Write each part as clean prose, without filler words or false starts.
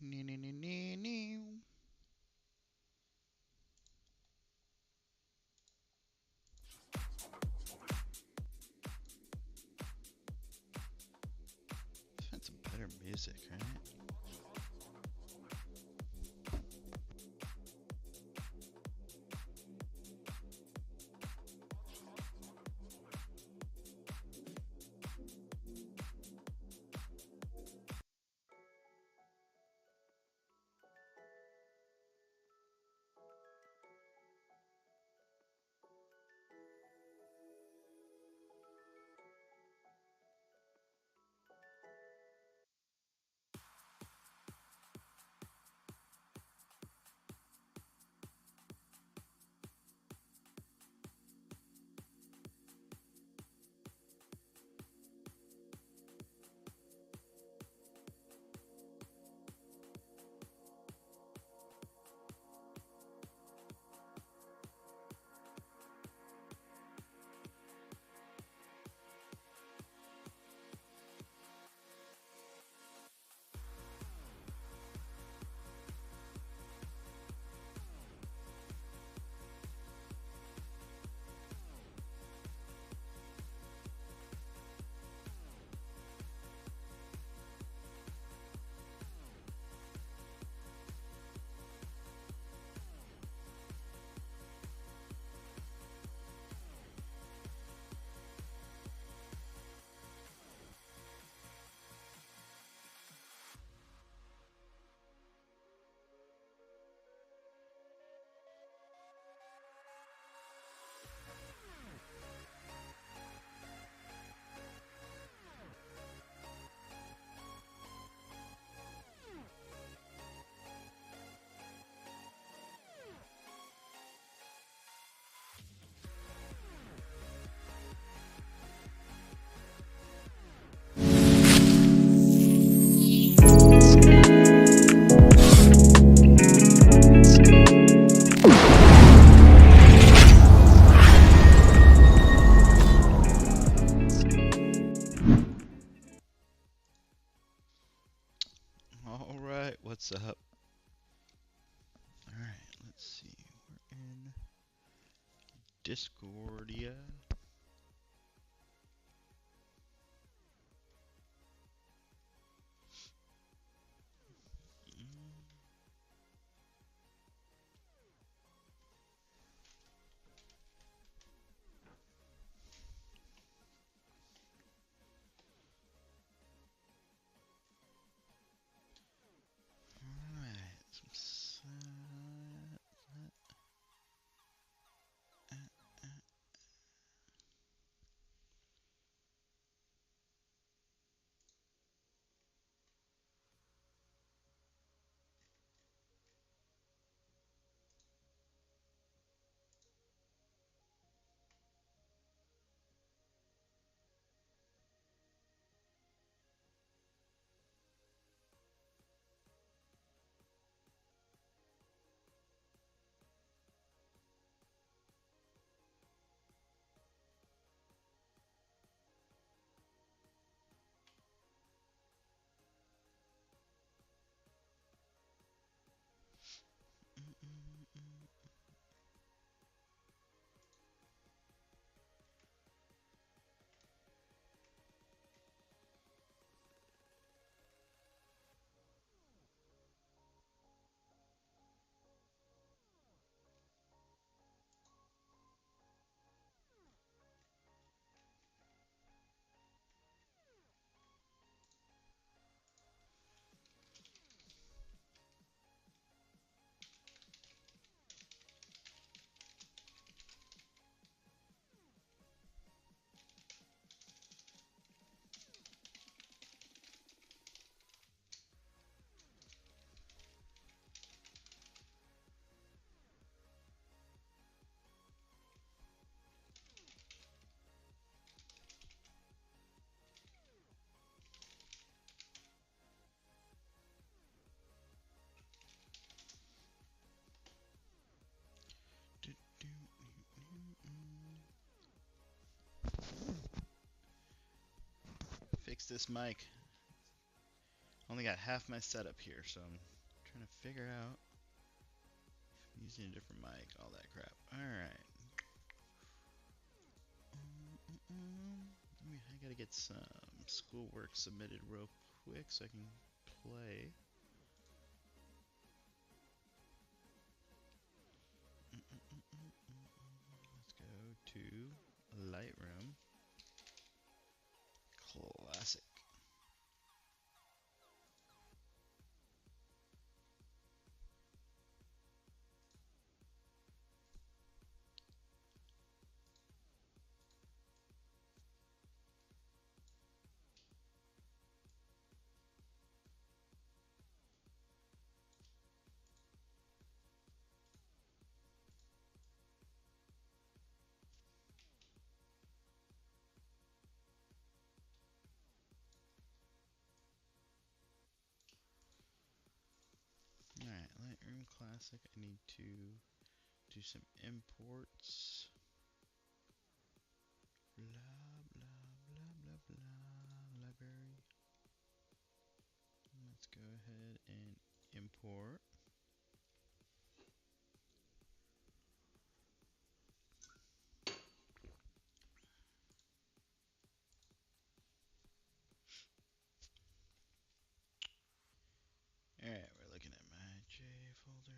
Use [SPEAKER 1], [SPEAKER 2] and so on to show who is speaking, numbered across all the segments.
[SPEAKER 1] Nee, nee, nee, nee, nee. Find some better music, right? All right, what's up? All right, let's see. We're in Discordia. Mm, all right, fix this mic. Only got half my setup here, so I'm trying to figure out using a different mic, all that crap. Alright. I gotta get some schoolwork submitted real quick so I can play. Let's go to Lightroom. Classic. Alright, Lightroom Classic. I need to do some imports. Blah, blah, blah, blah, blah. Library. Let's go ahead and import. Alright, we're looking at my J folder.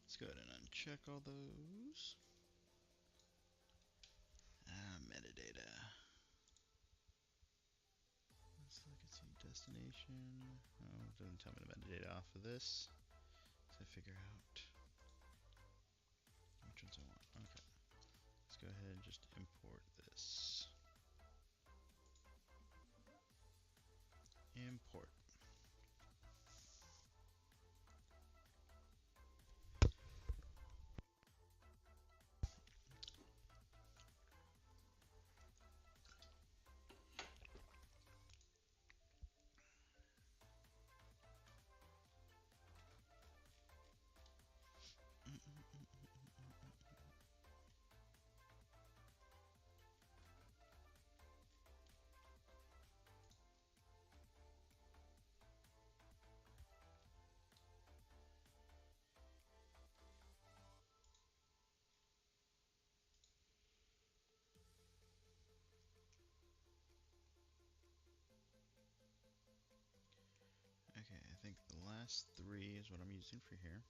[SPEAKER 1] Let's go ahead and uncheck all those. Metadata. Let's look and see destination. Oh, it doesn't tell me the metadata off of this. So I figure out which ones I want. Okay. Let's go ahead and just import this. Import. Okay, I think the last three is what I'm using for here.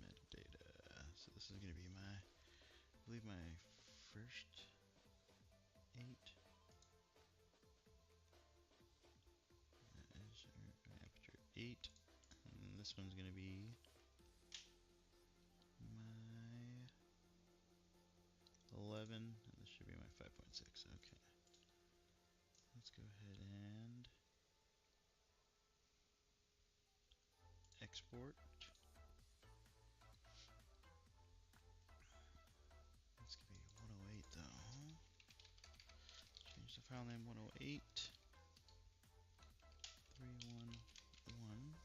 [SPEAKER 1] Metadata. So this is going to be my, I believe my first 8. That is aperture 8. And this one's going to be my 11. And this should be my 5.6. Okay. Let's go ahead and export. It's going to be 108 though. Change the file name 108. 311.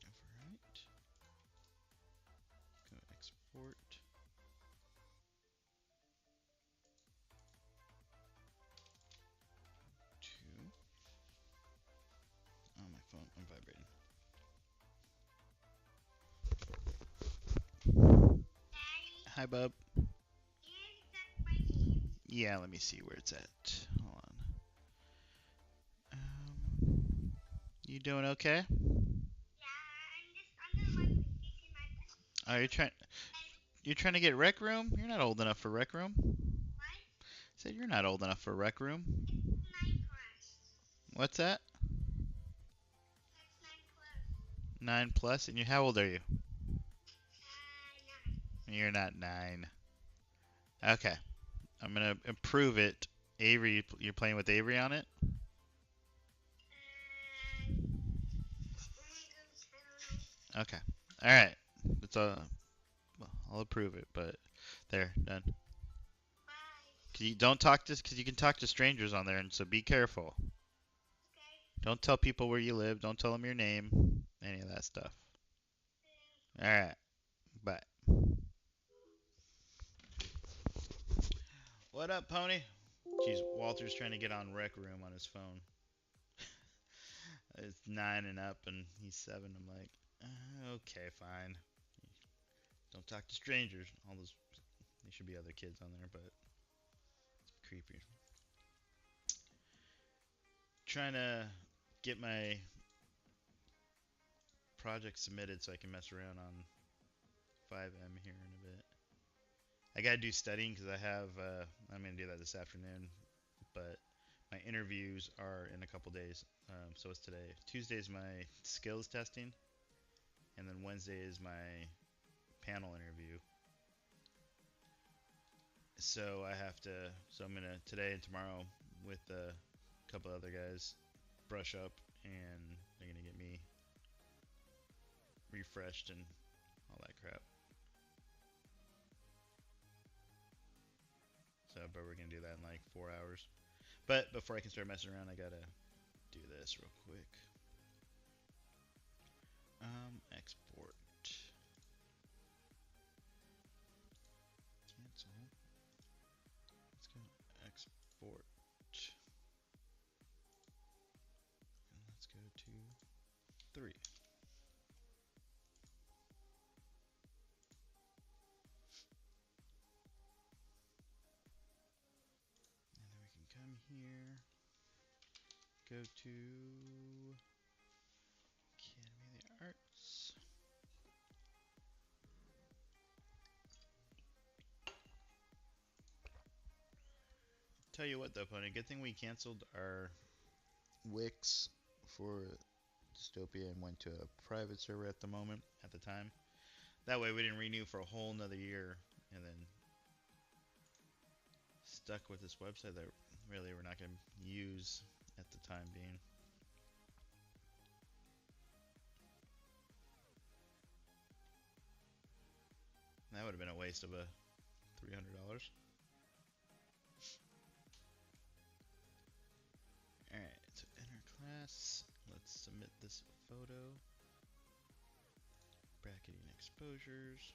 [SPEAKER 1] Overwrite. Go export. To. Oh, my phone. I'm vibrating. Hi, bub. Yeah, let me see where it's at. Hold on. You doing okay? Oh, you're trying to get rec room? You're not old enough for rec room. Said you're not old enough for rec room. What's that? 9 plus, and how old are you? You're not 9. Okay, I'm gonna improve it. Avery, you're playing with Avery on it? Okay. Alright. It's well, I'll approve it, but there, done. Don't talk to, because you can talk to strangers on there, and so be careful. Don't tell people where you live. Don't tell them your name. Any of that stuff. Alright. Bye. What up, Pony? Jeez, Walter's trying to get on Rec Room on his phone. It's 9 and up, and he's 7. I'm like, okay, fine. Don't talk to strangers. All those, there should be other kids on there, but it's creepy. Trying to get my project submitted so I can mess around on 5M here in a bit. I gotta do studying because I'm gonna do that this afternoon, but my interviews are in a couple days. So it's today. Tuesday is my skills testing, and then Wednesday is my panel interview. So I'm gonna today and tomorrow with a couple other guys brush up, and they're gonna get me refreshed and all that crap. So, but we're gonna do that in like 4 hours. But before I can start messing around, I gotta do this real quick. Export. Cancel. Let's go export. And let's go to 3. And then we can come here, go to Academy of the Arts. Tell you what though, Pony, good thing we canceled our Wix for Dystopia and went to a private server at the time. That way we didn't renew for a whole nother year and then stuck with this website that really we're not going to use at the time being. That would have been a waste of a $300. Alright, so enter class. Let's submit this photo. Bracketing exposures.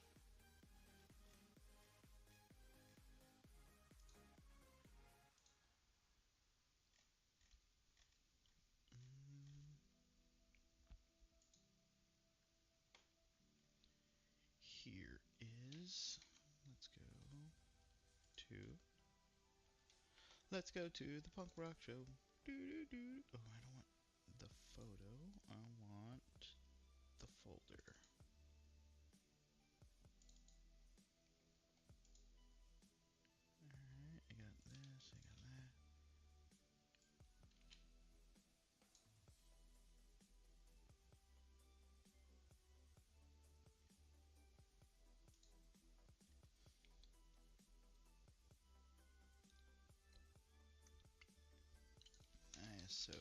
[SPEAKER 1] Here is, let's go to the punk rock show. Oh, I don't want the photo, I want the folder. Alright, I got this, I got that. ISO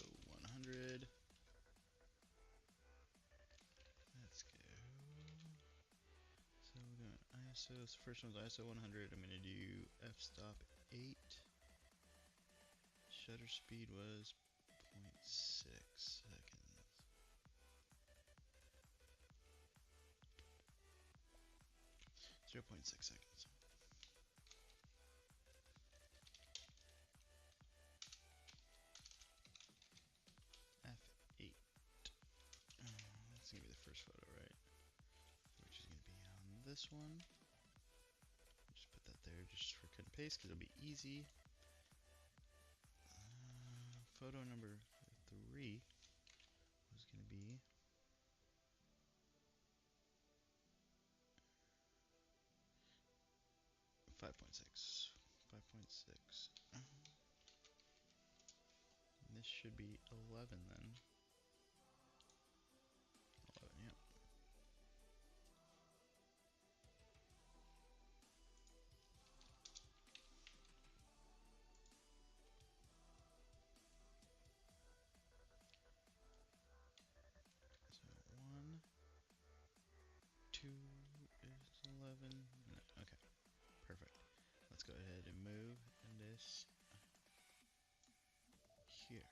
[SPEAKER 1] 100. Let's go. So we're doing ISO. So first one's ISO 100. I'm gonna do f-stop 8. Shutter speed was 0.6 seconds. .6 seconds. F8. That's gonna be the first photo, right? Which is gonna be on this one. Just put that there just for cut and paste because it'll be easy. Photo number 3 was going to be 5.6. 5.6. This should be 11 then. 11, yep. 2 is 11. No, okay, perfect. Let's go ahead and move this here.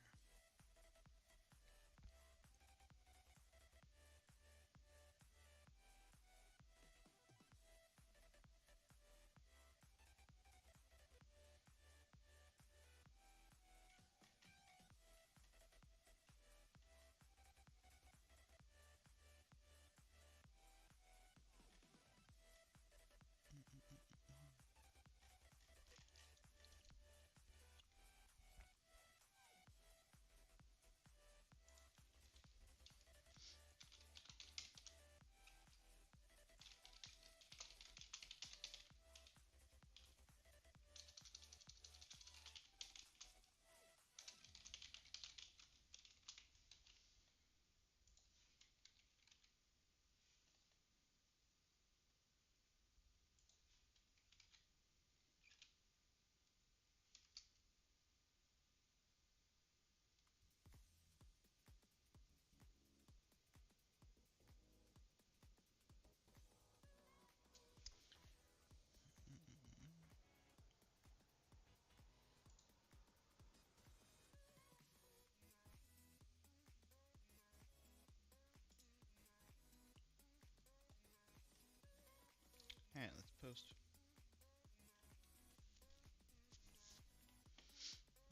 [SPEAKER 1] Alright, let's post.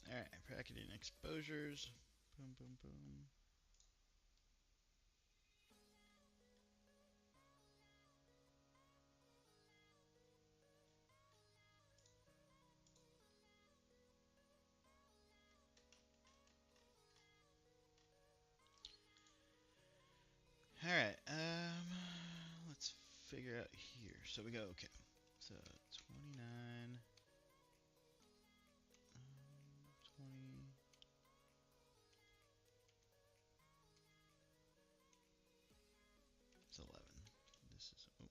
[SPEAKER 1] Alright, bracketing exposures. Boom, boom, boom. Alright, let's figure out here. So we go, okay. So 29, 20. It's 11. This is, oh.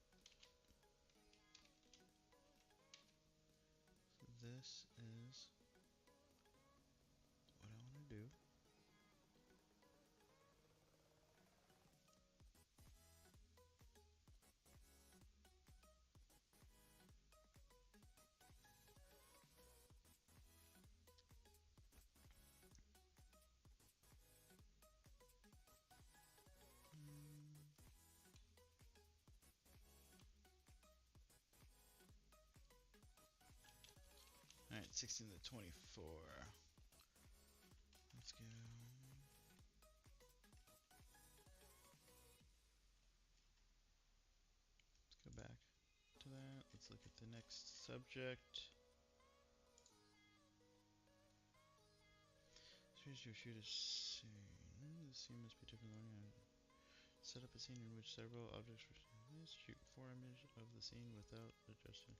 [SPEAKER 1] So this is what I want to do. Alright, 16 to 24. Let's go. Let's go back to that. Let's look at the next subject. Here's your shoot a scene. The scene must be different than set up a scene in which several objects were seen. Shoot 4 images of the scene without adjusting.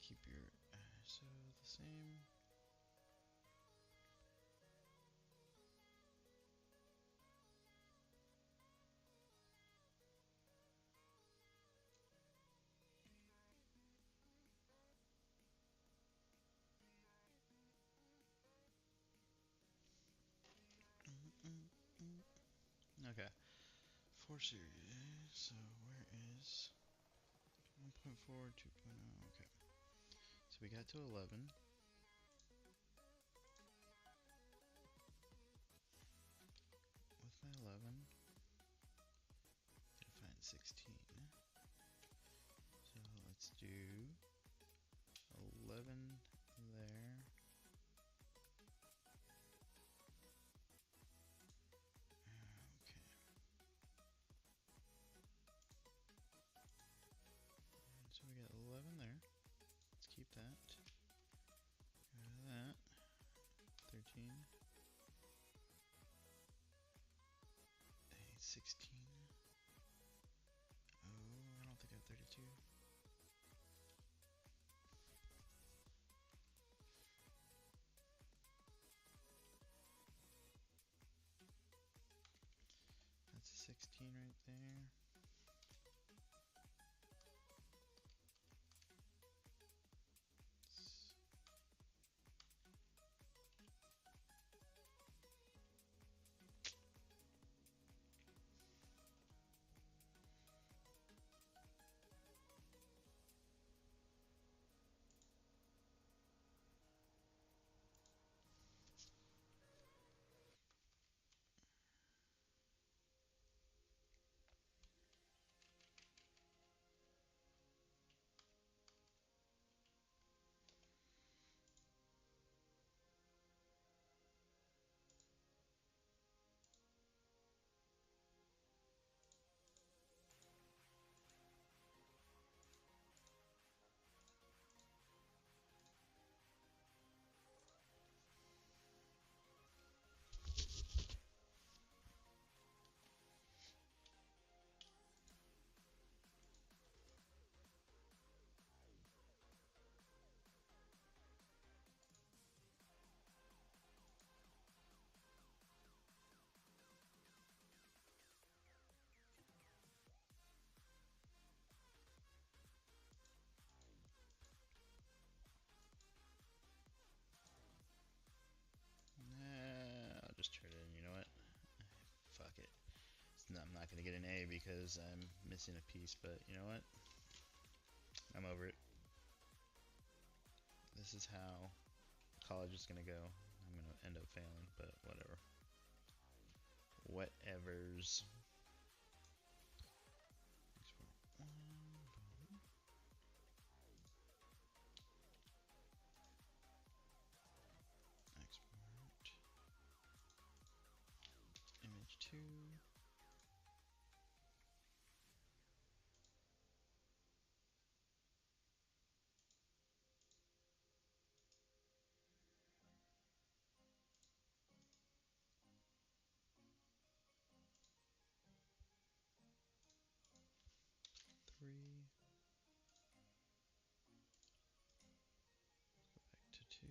[SPEAKER 1] Keep your ISO the same. Okay. 4 series. So where is 1.4, 2.0? Okay. So we got to 11. With my 11, gotta find 16. So let's do 11 there. Okay. So we got 11 there. Let's keep that. Go to that. 13. 16. Oh, I don't think I have 32. That's a 16 right there. gonna get an A because I'm missing a piece, but you know what? I'm over it. This is how college is gonna go. I'm gonna end up failing, but whatever. Whatevers. Export image 2. 3. Back to 2.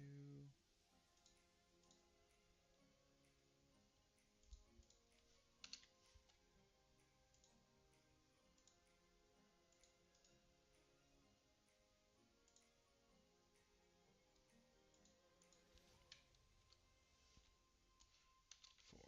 [SPEAKER 1] 4.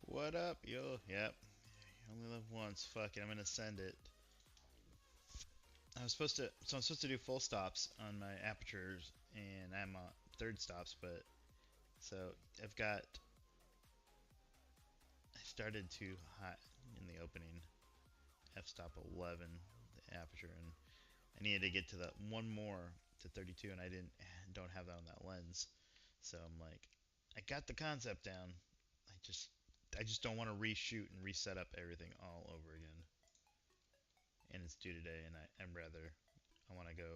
[SPEAKER 1] What up, yo? Yep. You only live once. Fuck it. I'm gonna send it. I'm supposed to do full stops on my apertures, and I'm on third stops. But so I've got. I started too hot in the opening. F-stop 11, the aperture, and I needed to get to the one more to 32, and I don't have that on that lens. So I'm like, I got the concept down. I just don't want to reshoot and reset up everything all over again. And it's due today, and I want to go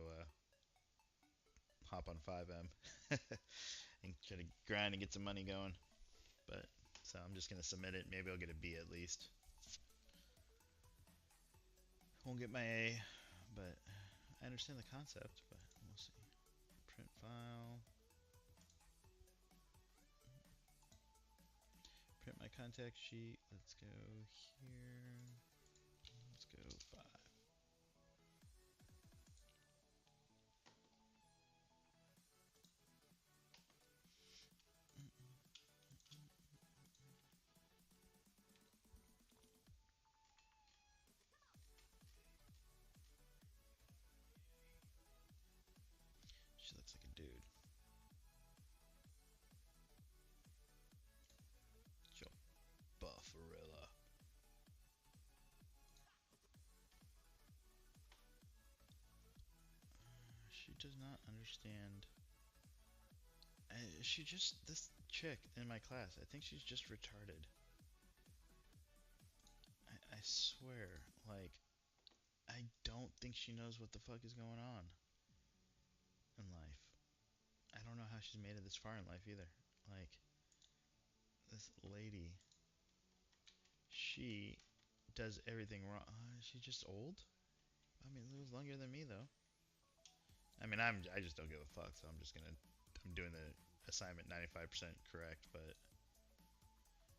[SPEAKER 1] hop on 5M and try to grind and get some money going. But so I'm just gonna submit it. Maybe I'll get a B at least. Won't get my A, but I understand the concept. But we'll see. Print file. Print my contact sheet. Let's go here. Let's go 5. She looks like a dude. Joe Buffarilla. She does not understand. She just, this chick in my class, I think she's just retarded. I swear, like, I don't think she knows what the fuck is going on in life. I don't know how she's made it this far in life either. Like, this lady, she does everything wrong. She's just old? I mean, it was longer than me, though. I mean, I just don't give a fuck, so I'm doing the assignment 95% correct, but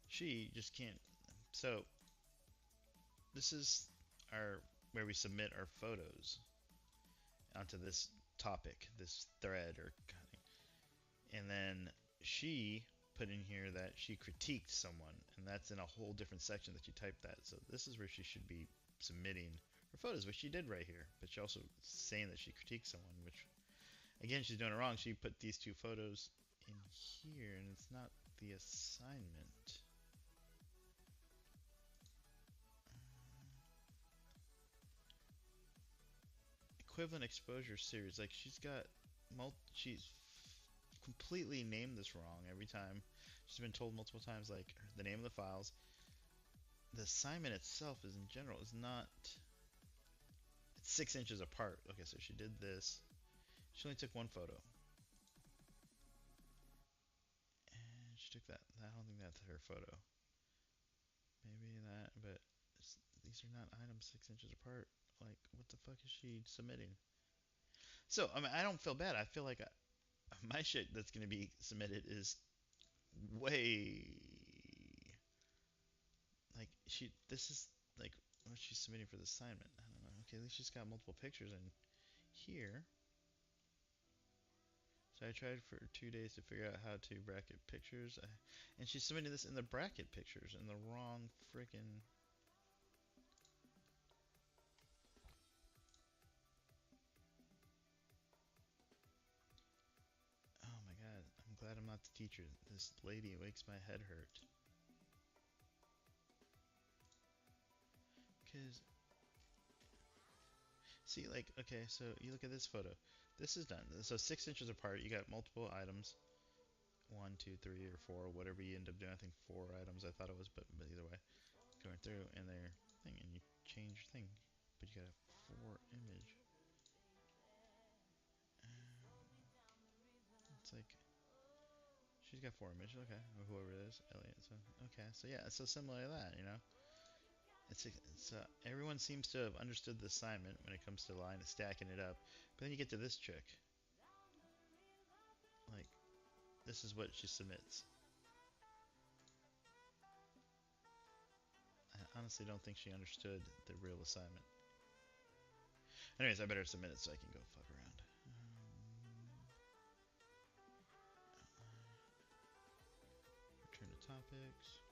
[SPEAKER 1] she just can't. So, this is our, where we submit our photos onto this topic, this thread, and then she put in here that she critiqued someone, and that's in a whole different section that you type that. So this is where she should be submitting her photos, which she did right here. But she also saying that she critiqued someone, which again she's doing it wrong. She put these two photos in here, and it's not the assignment. Equivalent exposure series, like she's got she's completely named this wrong every time. She's been told multiple times, like the name of the files, the assignment itself is in general is not. It's 6 inches apart. Okay, so she did this. She only took one photo. And she took that. I don't think that's her photo. Maybe that, but these are not items 6 inches apart. Like, what the fuck is she submitting? So, I mean, I don't feel bad. I feel like my shit that's gonna be submitted is way like she. This is like what she's submitting for the assignment. I don't know. Okay, at least she's got multiple pictures in here. So I tried for 2 days to figure out how to bracket pictures, and she's submitting this in the bracket pictures in the wrong freaking. Oh my god! I'm glad I'm not the teacher. This lady makes my head hurt. Cause see, like, okay, so you look at this photo. This is done. So 6 inches apart. You got multiple items. One, two, three, or four, whatever you end up doing. I think 4 items. I thought it was, but either way, going through and their thing, and you change thing, but you got a 4 image. It's like she's got 4 images. Okay, or whoever it is, Elliot. So okay, so yeah, it's so similar to that, you know. It's everyone seems to have understood the assignment when it comes to line stacking it up, but then you get to this chick, like this is what she submits. I honestly don't think she understood the real assignment. Anyways, I better submit it so I can go fuck around. Return to topics.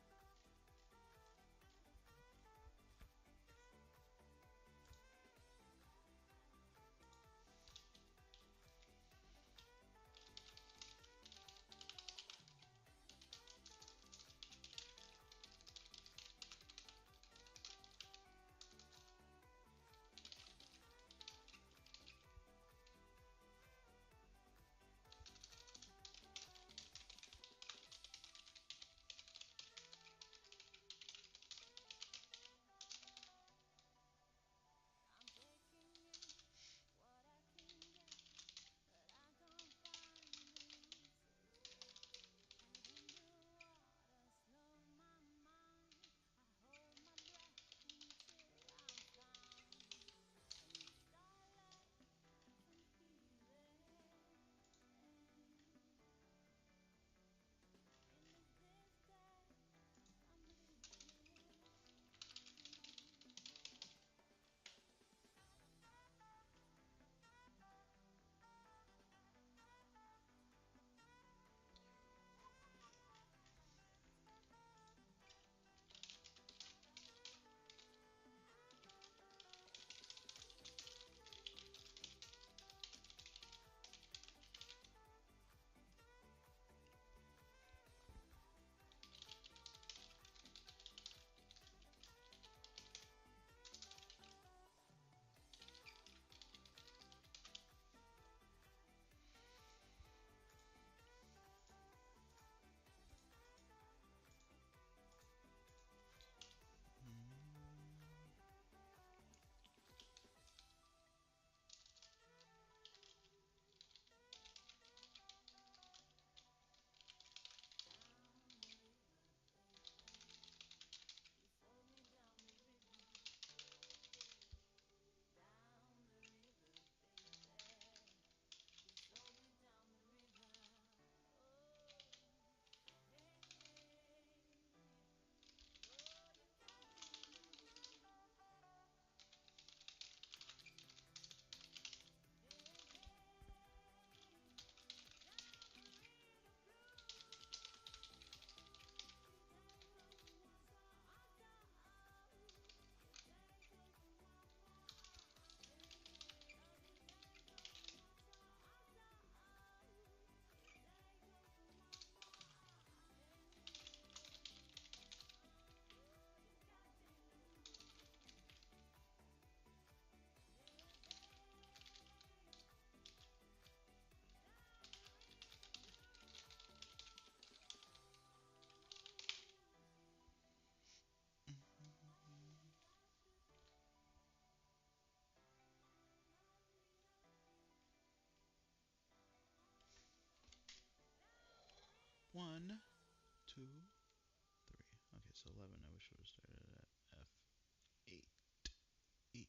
[SPEAKER 1] 1, 2, 3. Okay, so 11. I wish I would have started at F8. 8.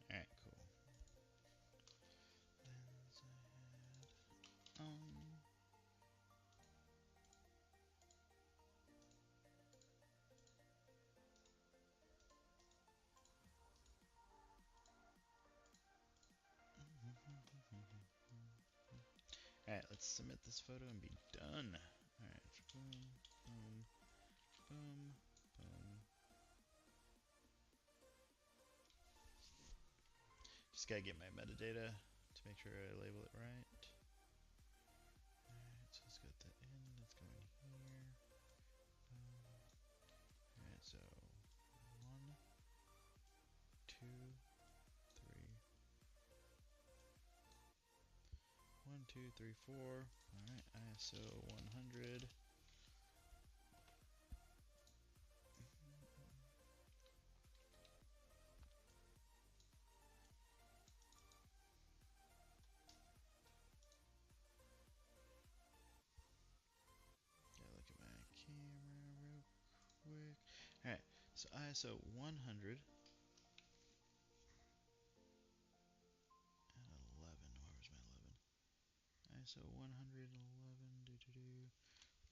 [SPEAKER 1] Alright, cool. Lens ahead. Alright, let's submit this photo and be done. Alright, boom, boom, boom, boom. Just gotta get my metadata to make sure I label it right. Alright, so let's get that in. Let's go in here. Alright, so 1, 2, 3. 1, 2, 3, 4. Alright, ISO 100. Gotta look at my camera real quick. Alright, so ISO 100 and 11. Where's my 11? ISO 111,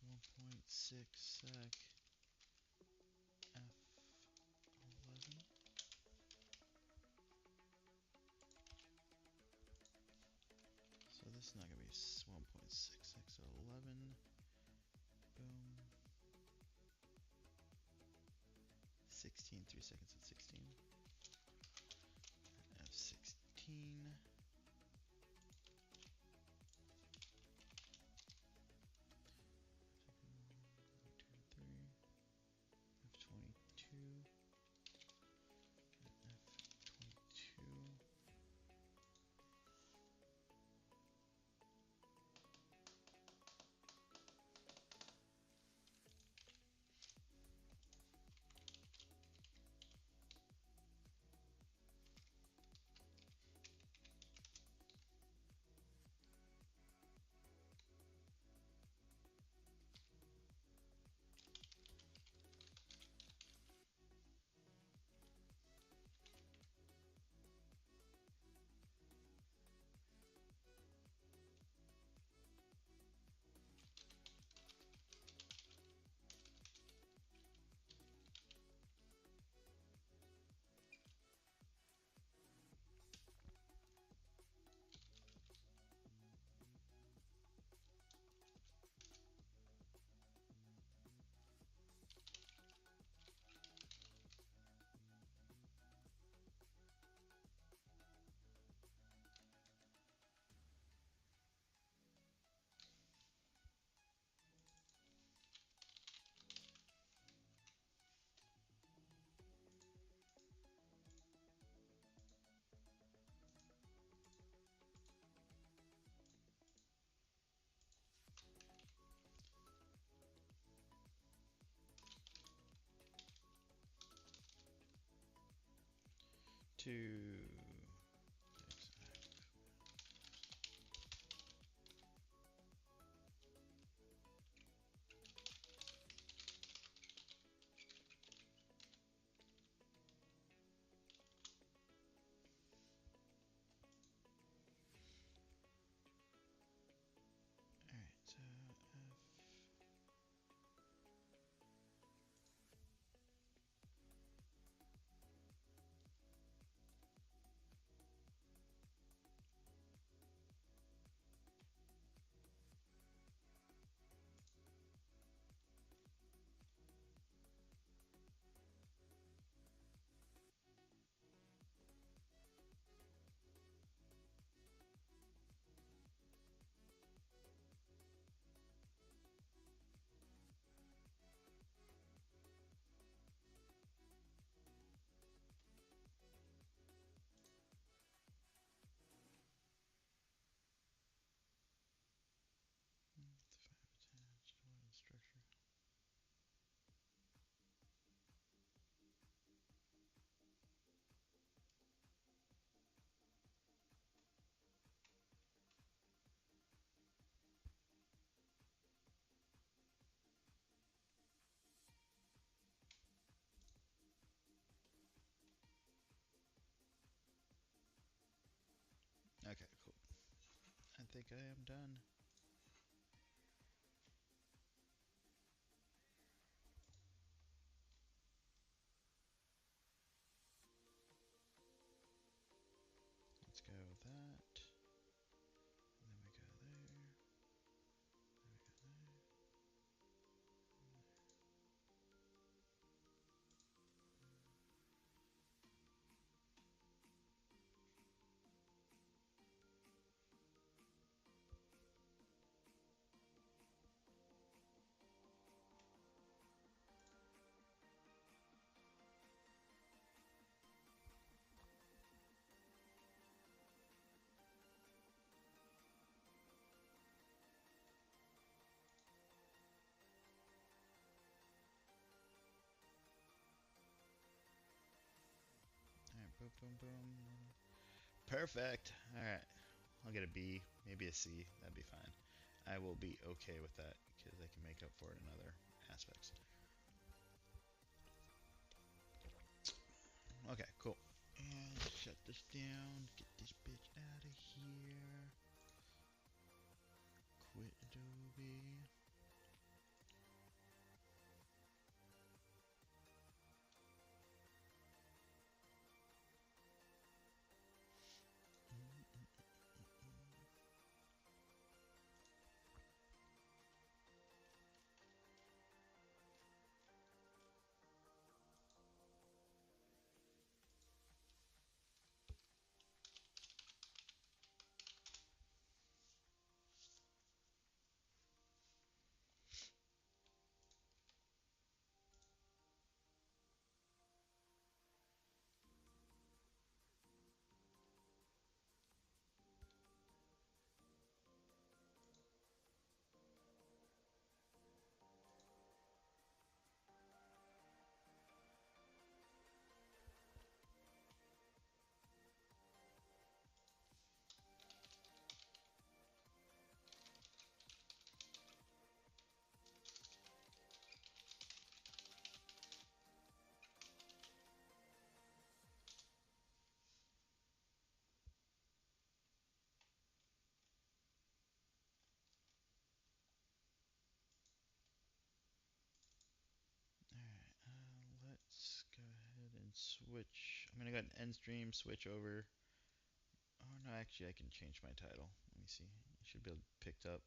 [SPEAKER 1] 1.6 sec F11. So this is not gonna be 1.6 sec, so 11. Boom. 16, 3 seconds at 16. F16. F22. F22. 2. Alright, so F. Structure. Okay, cool. I think I am done. Let's go with that. And then we go there. Then we go there. Alright, boom, boom, boom. Perfect. Alright. I'll get a B, maybe a C. That'd be fine. I will be okay with that because I can make up for it in other aspects. Okay, cool. And shut this down. Get this bitch out of here. Quit Adobe. Let's go ahead and switch. I'm gonna go ahead and end stream, switch over. Oh no, actually I can change my title. Let me see. It should be picked up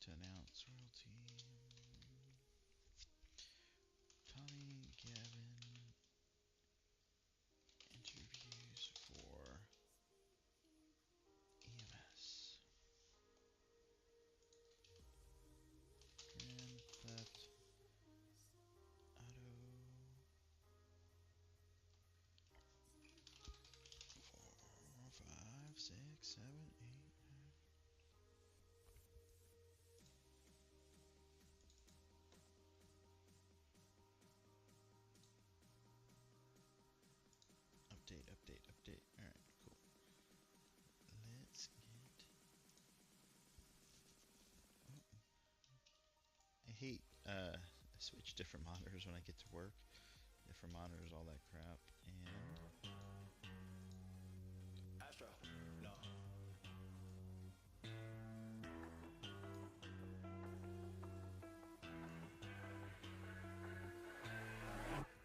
[SPEAKER 1] to announce royalty. Tommy Gavin interviews for EMS. Grand Theft Auto 4, 5, 6, 7, 8. switch different monitors when I get to work. Different monitors, all that crap. And
[SPEAKER 2] Astro, no.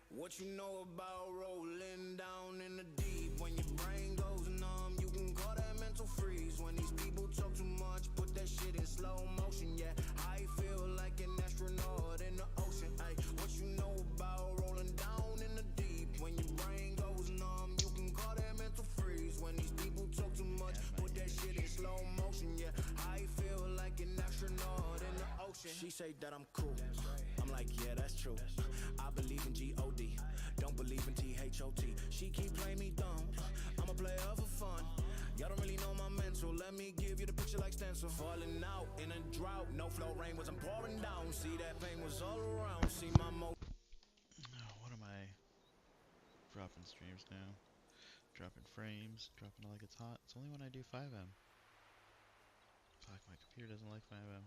[SPEAKER 2] What you know about rolling down in the deep? When your brain goes numb, you can call that mental freeze. When these people talk too much, put that shit in slow motion. Yeah, I feel like an astronaut in the ocean. Ay, what you know about rolling down in the deep? When your brain goes numb, you can call that mental freeze. When these people talk too much, put that shit in slow motion. Yeah, I feel like an astronaut in the ocean. She say that I'm cool. I'm like, yeah, that's true. I believe in G-O-D, don't believe in T-H-O-T. She keep playing me dumb, I'm a player for fun. Y'all don't really know my mental, let me give you the picture like stencil. Falling out in a drought, no flow, rain wasn't pouring down. See that pain was all around, see my mo.
[SPEAKER 1] what am I dropping streams now? Dropping frames, dropping it like it's hot. It's only when I do 5M. Fuck, my computer doesn't like 5M.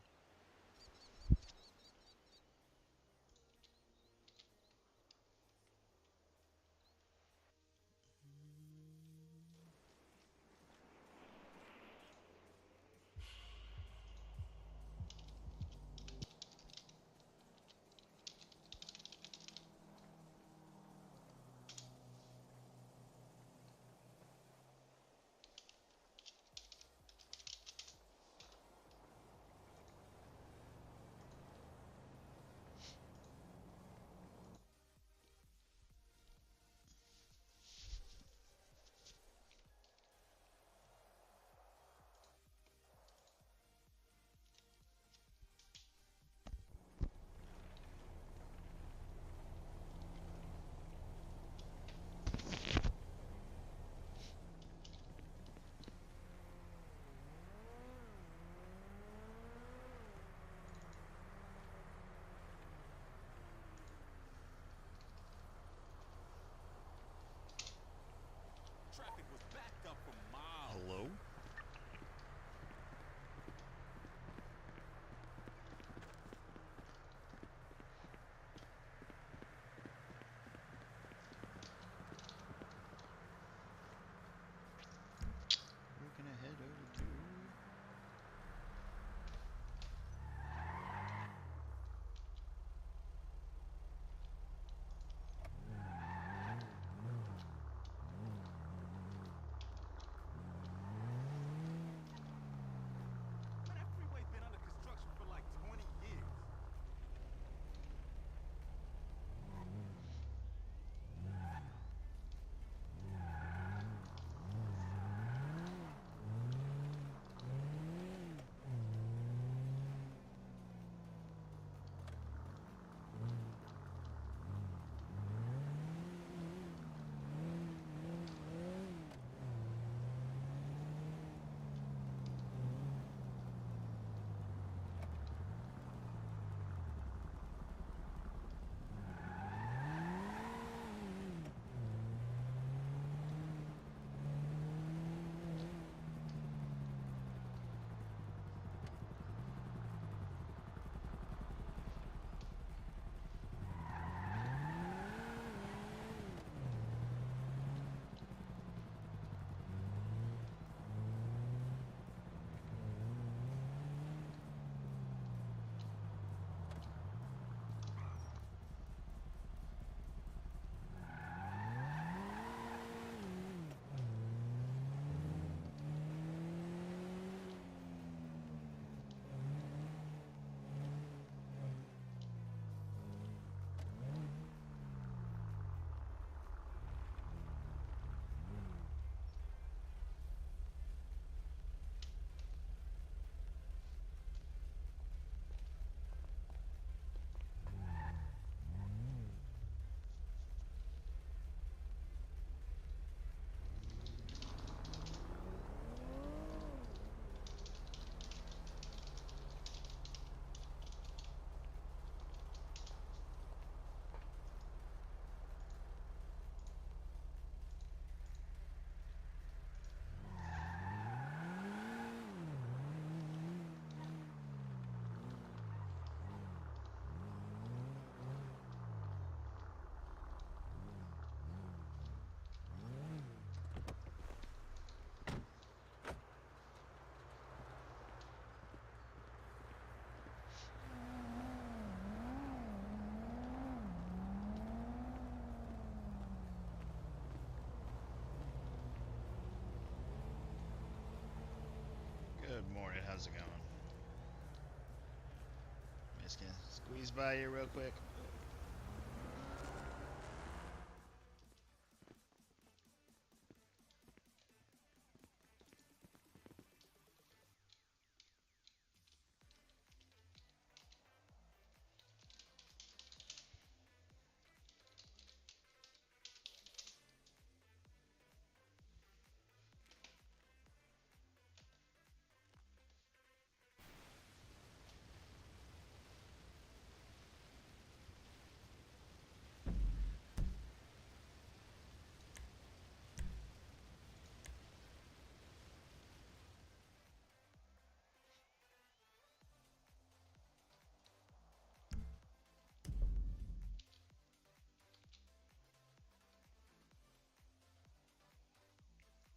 [SPEAKER 1] Just gonna squeeze by here real quick.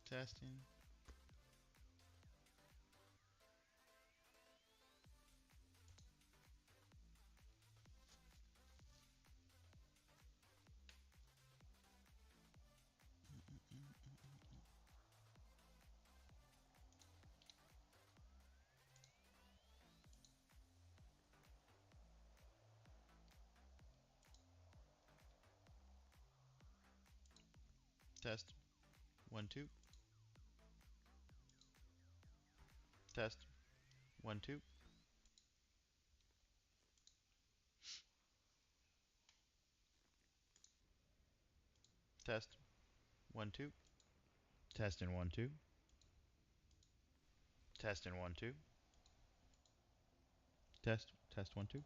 [SPEAKER 1] Testing. Test. 1 2. Test. 1 2. Test. 1 2. Testing 1 2. Testing 1 2. Test. Test 1 2.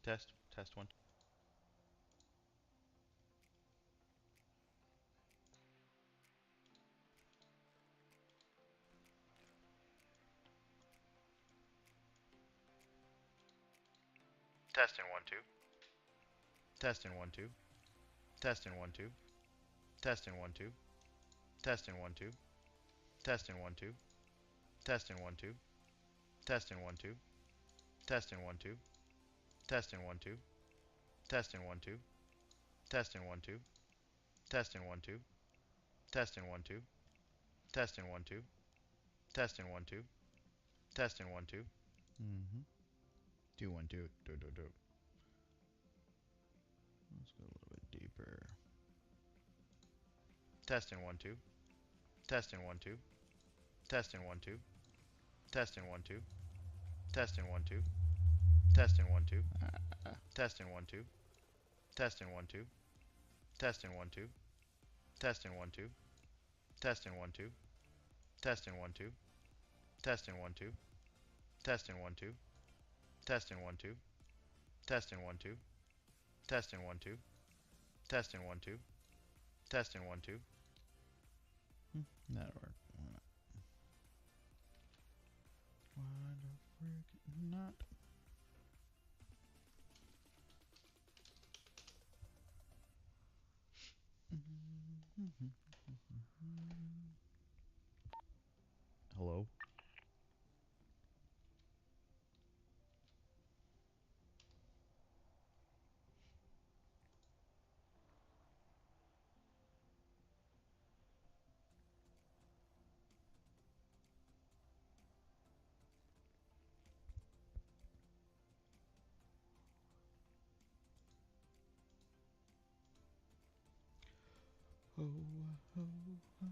[SPEAKER 1] Test. Test 1 2. Testing 1 2. Testing 1 2. Testing 1 2. Testing 1 2. Testing 1 2. Testing 1 2. Testing 1 2. Testing 1 2. Testing 1 2. Testing 1 2. Testing 1 2. Testing 1 2. Testing 1 2. Testing 1 2. Testing 1 2. Testing 1 2. Testing 1 2. Mm-hmm. Do 1 2. Do. Let's go a little bit deeper. Testing 1 2. Testing 1 2. Testing 1 2. Testing 1 2. Testing 1 2. Testing 1 2. Testing 1 2. Testing 1 2. Testing 1 2. Testing 1 2. Testing 1 2. Testing 1 2. Testing 1 2. Testing 1 2. Testing 1 2. Testing 1 2. Testing 1 2. Testing 1 2. Testing 1 2. That'll work. Why the frick not? Hello? Oh, oh, oh.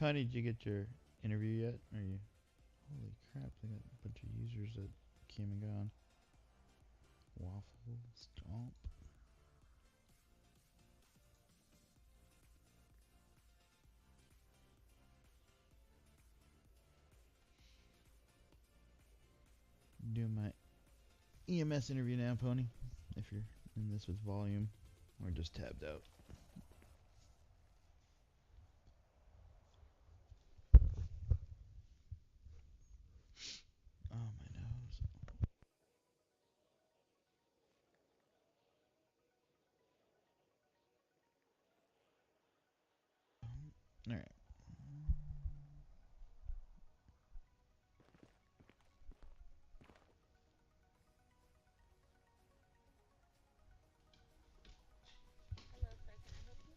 [SPEAKER 1] Honey, did you get your interview yet? Are you? Holy crap! They got a bunch of users that came and gone. Waffle stomp. EMS interview now, Pony. If you're in this with volume, or just tabbed out. Oh, my nose. All right.
[SPEAKER 3] Hello, sir. Can I help you?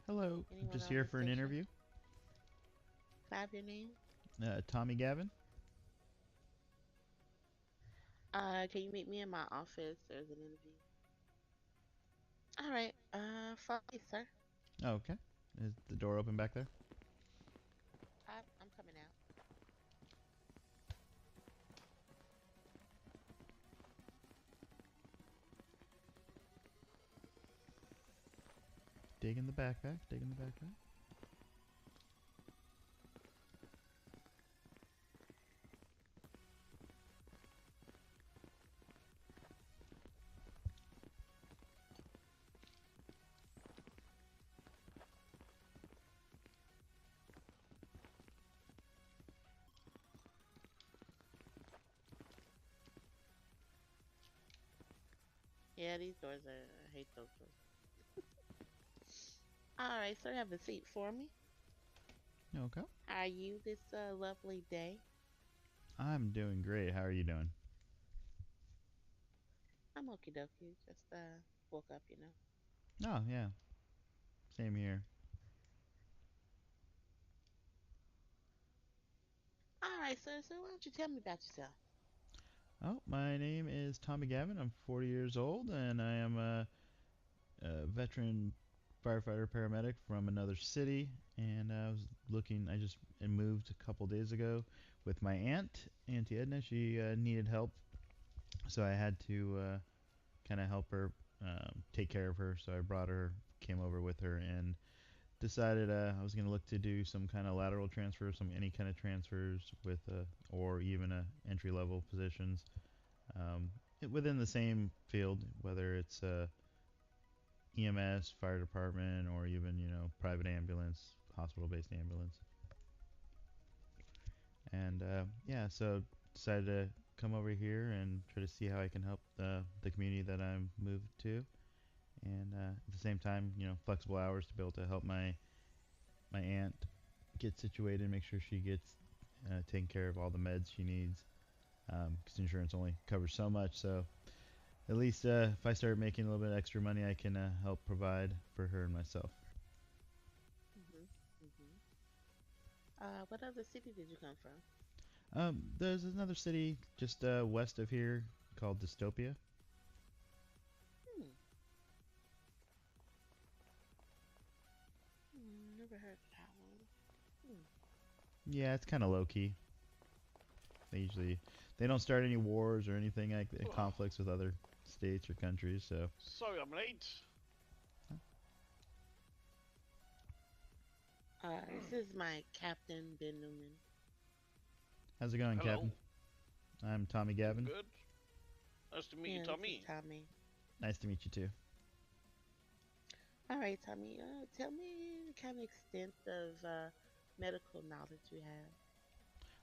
[SPEAKER 1] Hello. I'm
[SPEAKER 3] Anyone
[SPEAKER 1] just
[SPEAKER 3] on
[SPEAKER 1] here
[SPEAKER 3] the
[SPEAKER 1] for an
[SPEAKER 3] station?
[SPEAKER 1] interview.
[SPEAKER 3] Can I have your name?
[SPEAKER 1] Tommy Gavin.
[SPEAKER 3] Can you meet me in my office? There's an interview. All right. Follow me, sir.
[SPEAKER 1] Oh, okay. Is the door open back there?
[SPEAKER 3] I'm coming out.
[SPEAKER 1] Dig in the backpack. Dig in the backpack.
[SPEAKER 3] Yeah, these doors are. I hate those doors. All right, sir. Have a seat for me.
[SPEAKER 1] Okay.
[SPEAKER 3] How are you this lovely day?
[SPEAKER 1] I'm doing great. How are you doing?
[SPEAKER 3] I'm okie dokie. Just woke up, you know.
[SPEAKER 1] Oh, yeah. Same here.
[SPEAKER 3] All right, sir. So why don't you tell me about yourself?
[SPEAKER 1] Oh, my name is Tommy Gavin. I'm 40 years old, and I am a veteran firefighter paramedic from another city. And I was looking. I just moved a couple days ago with my aunt, Auntie Edna. She needed help, so I had to kind of help her take care of her. So I brought her, came over with her, and decided I was going to look to do some kind of lateral transfer, some any kind of transfers with, or even entry level positions um, within the same field, whether it's EMS, fire department, or even private ambulance, hospital-based ambulance. And yeah, so decided to come over here and try to see how I can help the community that I'm moved to, and at the same time, flexible hours to be able to help my aunt get situated, make sure she gets taken care of all the meds she needs, because insurance only covers so much. So at least if I start making a little bit extra money, I can help provide for her and myself.
[SPEAKER 3] Mhm. Mhm. What other city did you come from?
[SPEAKER 1] There's another city just west of here called Dystopia.
[SPEAKER 3] Hmm. Never heard of that one. Hmm.
[SPEAKER 1] Yeah, it's kind of low key. They don't start any wars or anything like
[SPEAKER 4] Oh,
[SPEAKER 1] conflicts with other states or countries. So
[SPEAKER 4] sorry I'm late.
[SPEAKER 3] This is my Captain Ben Newman.
[SPEAKER 1] how's it going,
[SPEAKER 4] Hello.
[SPEAKER 1] Captain? I'm Tommy
[SPEAKER 4] I'm
[SPEAKER 1] Gavin.
[SPEAKER 4] good. Nice to meet you,
[SPEAKER 3] Yeah, this is
[SPEAKER 4] Tommy.
[SPEAKER 3] Tommy.
[SPEAKER 1] Nice to meet you too.
[SPEAKER 3] All right, Tommy. Tell me the kind of extent of medical knowledge you have.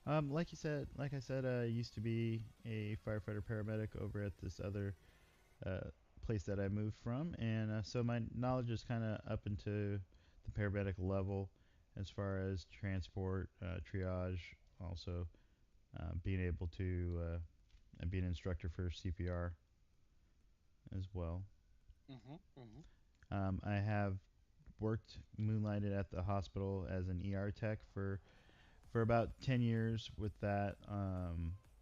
[SPEAKER 1] Like I said, I used to be a firefighter paramedic over at this other uh, place that I moved from, and so my knowledge is kind of up into the paramedic level as far as transport, triage, also being able to be an instructor for CPR as well.
[SPEAKER 4] Mhm.
[SPEAKER 1] I have worked moonlighted at the hospital as an ER tech for about 10 years with that,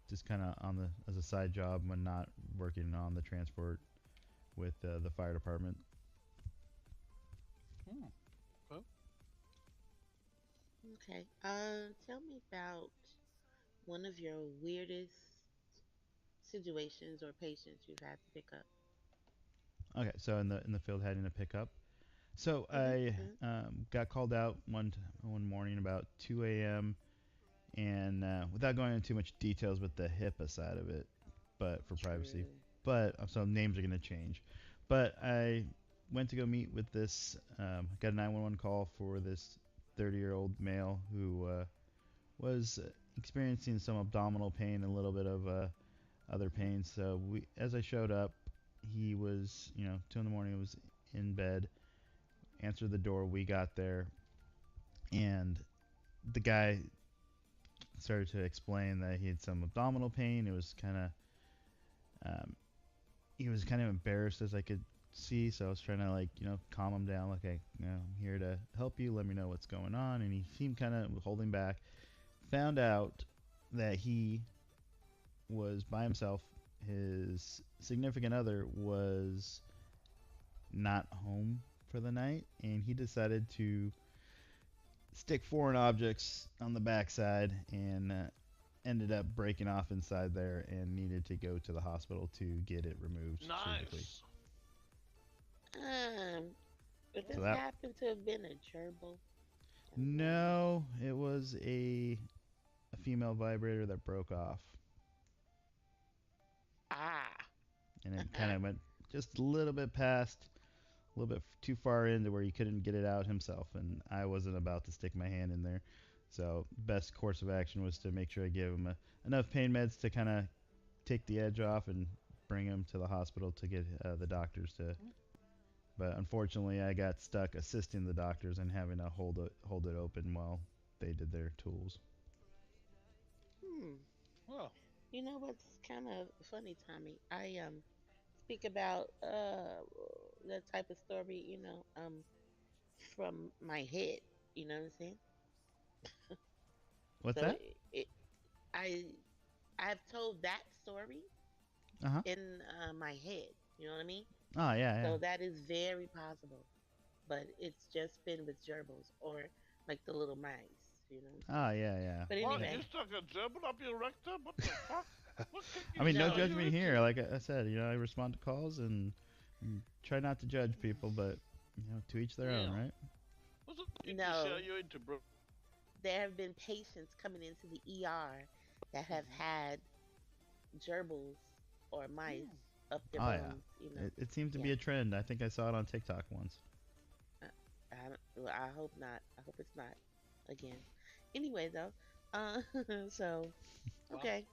[SPEAKER 1] just kind of on the as a side job when not working on the transport with the fire department.
[SPEAKER 4] Hmm. Okay.
[SPEAKER 3] Okay. Tell me about one of your weirdest situations or patients you've had to pick up.
[SPEAKER 1] Okay, so in the field heading to pick up. So
[SPEAKER 3] Mhm.
[SPEAKER 1] I
[SPEAKER 3] Mhm.
[SPEAKER 1] got called out one morning about 2 a.m. And without going into too much details with the HIPAA side of it, but for privacy,
[SPEAKER 3] True.
[SPEAKER 1] but so names are going to change. But I went to go meet with this, got a 911 call for this 30-year-old male who was experiencing some abdominal pain and a little bit of other pain. So as I showed up, he was, 2 in the morning, was in bed, answered the door, we got there, and the guy started to explain that he had some abdominal pain. It was kind of, um, he was kind of embarrassed as I could see, so I was trying to calm him down. Like, I'm here to help you. Let me know what's going on. And he seemed kind of holding back. Found out that he was by himself. His significant other was not home for the night, and he decided to stick foreign objects on the backside and ended up breaking off inside there and needed to go to the hospital to get it removed surgically.
[SPEAKER 4] Nice.
[SPEAKER 3] Um, would
[SPEAKER 1] So
[SPEAKER 3] this
[SPEAKER 1] that
[SPEAKER 3] happen to have been a gerbil?
[SPEAKER 1] no, it was a female vibrator that broke off,
[SPEAKER 3] Ah.
[SPEAKER 1] and it kind of went just a little bit past, a little bit too far into where he couldn't get it out himself, and I wasn't about to stick my hand in there. So best course of action was to make sure I gave him enough pain meds to kind of take the edge off and bring him to the hospital to get the doctors to. But unfortunately, I got stuck assisting the doctors and having to hold it open while they did their tools.
[SPEAKER 3] Hmm.
[SPEAKER 4] Well,
[SPEAKER 3] You know what's kind of funny, Tommy? I speak about that type of story, from my head. You know what I'm saying?
[SPEAKER 1] What's
[SPEAKER 3] So
[SPEAKER 1] that?
[SPEAKER 3] I I've told that story
[SPEAKER 1] Uh huh.
[SPEAKER 3] in my head. You know what I mean?
[SPEAKER 1] Oh yeah, yeah.
[SPEAKER 3] So that is very possible, but it's just been with gerbils or like the little mice. You know what I'm saying?
[SPEAKER 1] Oh yeah, yeah.
[SPEAKER 3] But
[SPEAKER 4] what?
[SPEAKER 3] anyway,
[SPEAKER 4] You stuck a gerbil up your rectum? What the fuck? What can
[SPEAKER 1] I
[SPEAKER 4] you
[SPEAKER 1] mean, no
[SPEAKER 3] no,
[SPEAKER 4] say?
[SPEAKER 3] it's
[SPEAKER 4] You
[SPEAKER 1] judgment here.
[SPEAKER 4] idiot.
[SPEAKER 1] Like I said, I respond to calls and try not to judge people, but to each their own,
[SPEAKER 4] Yeah.
[SPEAKER 1] right?
[SPEAKER 4] What's the kinky
[SPEAKER 3] no.
[SPEAKER 4] shit you into, bro?
[SPEAKER 3] There have been patients coming into the ER that have had gerbils or mice
[SPEAKER 4] Hmm.
[SPEAKER 3] up their
[SPEAKER 1] Oh yeah.
[SPEAKER 3] bones.
[SPEAKER 1] It seems to
[SPEAKER 3] Yeah.
[SPEAKER 1] be a trend. I think I saw it on TikTok once.
[SPEAKER 3] I, well, I hope not. I hope it's not again. Anyway, though, uh, so
[SPEAKER 4] Well,
[SPEAKER 3] okay,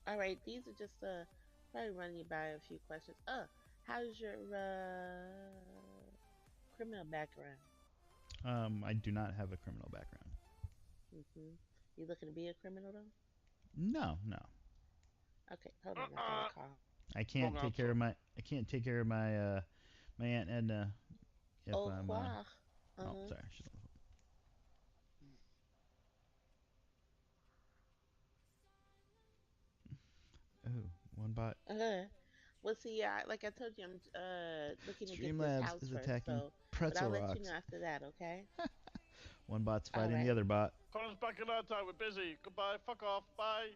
[SPEAKER 3] all right. These are just probably running you by a few questions. How's your criminal background?
[SPEAKER 1] I do not have a criminal background.
[SPEAKER 3] You looking to be a criminal though?
[SPEAKER 1] No, no.
[SPEAKER 3] Okay, hold on. I got a
[SPEAKER 4] uh-uh.
[SPEAKER 3] call.
[SPEAKER 1] I
[SPEAKER 4] Wrong
[SPEAKER 1] can't take care
[SPEAKER 4] answer.
[SPEAKER 1] of my Aunt Edna if
[SPEAKER 3] Au
[SPEAKER 1] I'm
[SPEAKER 3] revoir. Uh
[SPEAKER 1] oh,
[SPEAKER 3] huh.
[SPEAKER 1] sorry. She's on the phone. Oh, one bot.
[SPEAKER 3] Uh-huh. Well, see, like I told you, I'm looking to get this
[SPEAKER 1] Streamlabs
[SPEAKER 3] house
[SPEAKER 1] is
[SPEAKER 3] first.
[SPEAKER 1] attacking
[SPEAKER 3] But I'll
[SPEAKER 1] pretzel
[SPEAKER 3] let you know
[SPEAKER 1] rocks.
[SPEAKER 3] after that. Okay.
[SPEAKER 1] One bot's
[SPEAKER 3] All
[SPEAKER 1] fighting the
[SPEAKER 3] right.
[SPEAKER 1] other bot.
[SPEAKER 4] Call us back another time. We're busy. Goodbye. Fuck off. Bye.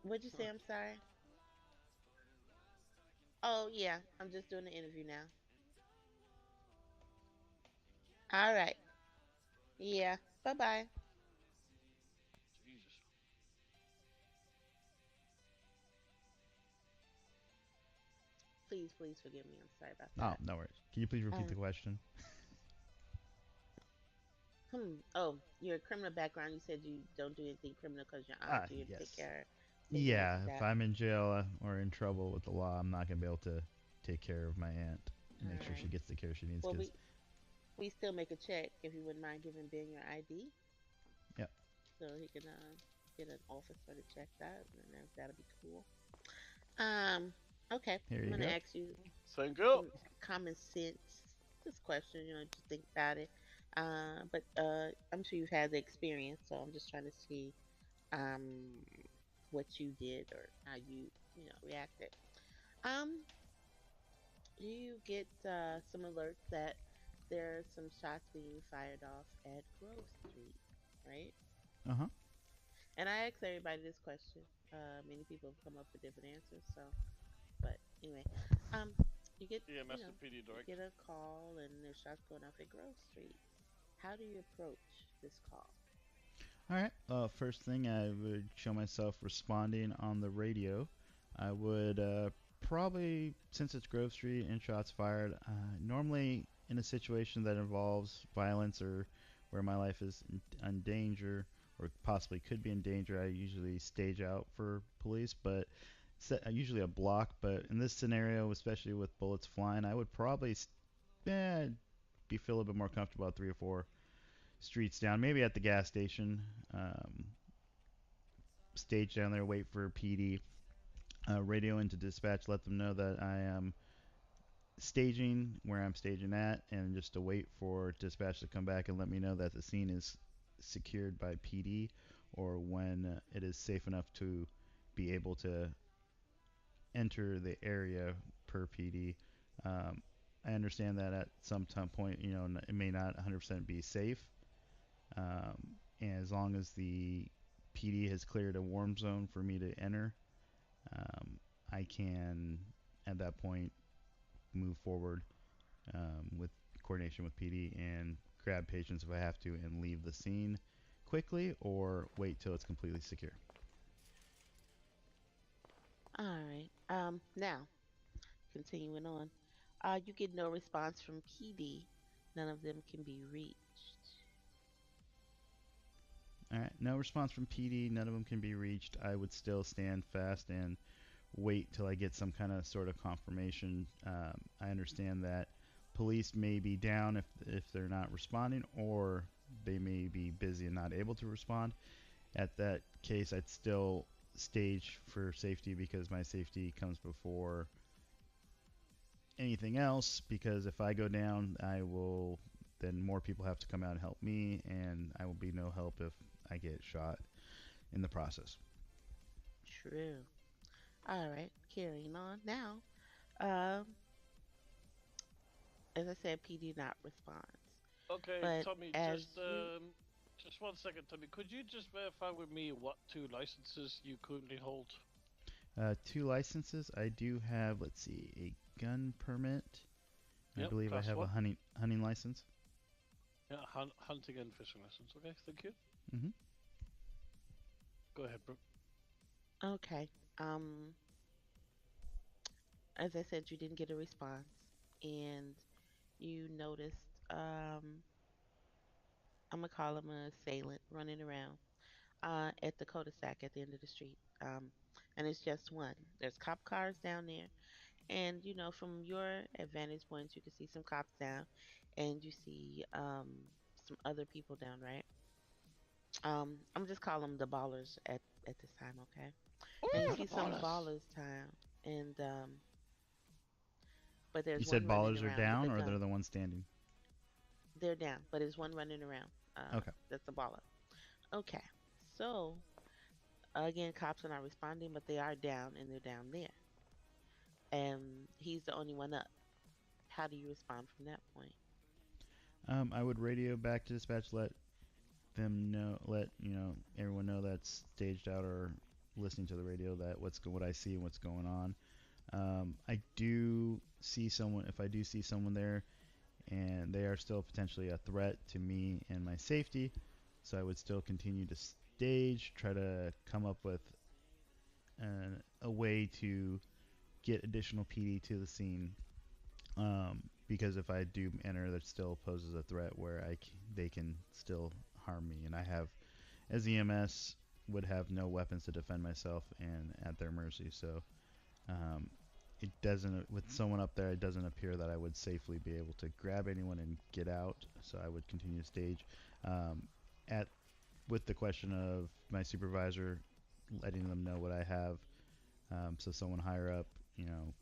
[SPEAKER 3] What'd you say? I'm sorry. Oh yeah, I'm just doing the interview now. All right. Yeah. Bye bye.
[SPEAKER 4] Jesus.
[SPEAKER 3] Please, please forgive me. I'm sorry about
[SPEAKER 1] Oh,
[SPEAKER 3] that.
[SPEAKER 1] no worries. Can you please repeat the
[SPEAKER 3] Um.
[SPEAKER 1] question?
[SPEAKER 3] Oh, your criminal background. You said you don't do anything criminal because your aunt.
[SPEAKER 1] Ah,
[SPEAKER 3] You're here to take
[SPEAKER 1] yes.
[SPEAKER 3] care of things like
[SPEAKER 1] Yeah, if
[SPEAKER 3] that.
[SPEAKER 1] I'm in jail or in trouble with the law, I'm not gonna be able to take care of my aunt and
[SPEAKER 3] All
[SPEAKER 1] make sure she
[SPEAKER 3] right.
[SPEAKER 1] gets the care she needs.
[SPEAKER 3] Well,
[SPEAKER 1] Cause
[SPEAKER 3] we still make a check if you wouldn't mind giving Ben your ID
[SPEAKER 1] yeah,
[SPEAKER 3] so he can get an officer to check that, and then that'll be cool. Um, okay,
[SPEAKER 1] here
[SPEAKER 3] I'm
[SPEAKER 1] you
[SPEAKER 3] gonna
[SPEAKER 1] go.
[SPEAKER 3] ask you
[SPEAKER 4] Thank you.
[SPEAKER 3] some common sense just question. Just think about it. But I'm sure you've had the experience, so I'm just trying to see um what you did or how you reacted. Um, you get some alerts that there are some shots being fired off at Grove Street, right?
[SPEAKER 1] Uh huh.
[SPEAKER 3] And I asked everybody this question. Many people have come up with different answers. So, but anyway, um, you get
[SPEAKER 4] EMS and PD
[SPEAKER 3] you
[SPEAKER 4] direct.
[SPEAKER 3] get a call and there's shots going off at Grove Street. How do you approach this call?
[SPEAKER 1] All right. First thing, I would show myself responding on the radio. I would probably, since it's Grove Street and shots fired, normally in a situation that involves violence or where my life is in danger or possibly could be in danger, I usually stage out for police, but usually a block. But in this scenario, especially with bullets flying, I would probably be feel a little bit more comfortable at 3 or 4 streets down, maybe at the gas station. Um, Stage down there, wait for PD, radio into dispatch, let them know that I am staging where I'm staging at, and just to wait for dispatch to come back and let me know that the scene is secured by PD or when it is safe enough to be able to enter the area per PD. Um, I understand that at some time point, it may not 100% be safe, and as long as the PD has cleared a warm zone for me to enter, um, I can at that point move forward with coordination with PD and grab patients if I have to and leave the scene quickly or wait till it's completely secure.
[SPEAKER 3] All right. Now continuing on. You get no response from PD. None of them can be reached.
[SPEAKER 1] All right, no response from PD. None of them can be reached. I would still stand fast and wait till I get some kind of sort of confirmation. I understand that police may be down if they're not responding, or they may be busy and not able to respond. At that case, I'd still stage for safety because my safety comes before anything else. Because if I go down, then more people have to come out and help me, and I will be no help if I get shot in the process.
[SPEAKER 3] True. All right. Carrying on now. Um, as I said, PD not response.
[SPEAKER 4] Okay,
[SPEAKER 3] But
[SPEAKER 4] Tommy,
[SPEAKER 3] as you,
[SPEAKER 4] just 1 second, Tommy. Could you just verify with me what two licenses you currently hold?
[SPEAKER 1] 2 licenses. I do have, let's see, a gun permit. I
[SPEAKER 4] Yep,
[SPEAKER 1] believe I
[SPEAKER 4] class
[SPEAKER 1] have a
[SPEAKER 4] one.
[SPEAKER 1] hunting license.
[SPEAKER 4] Yeah, hunting and fishing license. Okay, thank you.
[SPEAKER 1] Hmm.
[SPEAKER 4] Go ahead, bro.
[SPEAKER 3] okay. Um, as I said, you didn't get a response, and you noticed. I'm gonna call him a assailant running around at the cul-de-sac at the end of the street. And it's just one. There's cop cars down there, and from your advantage points, you can see some cops down, and you see some other people down, right? I'm just calling them the ballers at this time, okay? And you
[SPEAKER 4] Ooh, the
[SPEAKER 3] see some
[SPEAKER 4] ballers.
[SPEAKER 3] ballers down, and but
[SPEAKER 1] You
[SPEAKER 3] there's one
[SPEAKER 1] said
[SPEAKER 3] running
[SPEAKER 1] ballers are
[SPEAKER 3] around with
[SPEAKER 1] down,
[SPEAKER 3] a
[SPEAKER 1] or
[SPEAKER 3] gun.
[SPEAKER 1] they're the ones standing?
[SPEAKER 3] They're down, but there's one running around.
[SPEAKER 1] Okay.
[SPEAKER 3] That's a baller. Okay, so again, cops are not responding, but they are down, and they're down there, and he's the only one up. How do you respond from that point?
[SPEAKER 1] I would radio back to dispatch, let everyone know that's staged out or listening to the radio that what I see and what's going on. I do see someone if I do see someone there and they are still potentially a threat to me and my safety, so I would still continue to stage, try to come up with a way to get additional PD to the scene. Because if I do enter, that still poses a threat where they can still harm me, and I have, as EMS, would have no weapons to defend myself and at their mercy. So it doesn't, with someone up there, it doesn't appear that I would safely be able to grab anyone and get out. So I would continue to stage. Um, at with the question of my supervisor letting them know what I have, so someone higher up,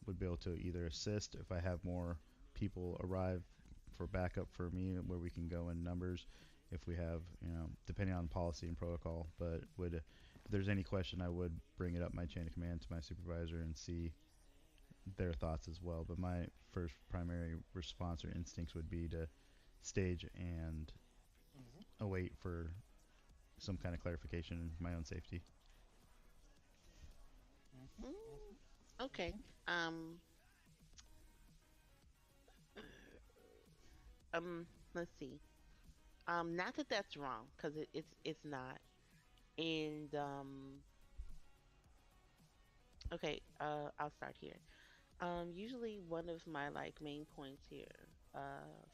[SPEAKER 1] would be able to either assist if I have more people arrive for backup for me, where we can go in numbers if we have, depending on policy and protocol. But if there's any question, I would bring it up my chain of command to my supervisor and see their thoughts as well. But my first primary response or instincts would be to stage and
[SPEAKER 4] Hmm.
[SPEAKER 1] await for some kind of clarification in my own safety.
[SPEAKER 3] Mm, okay.
[SPEAKER 4] Hmm.
[SPEAKER 3] Um. Um. Let's see. Not that that's wrong, because it's not. And okay, I'll start here. Usually one of my like main points here,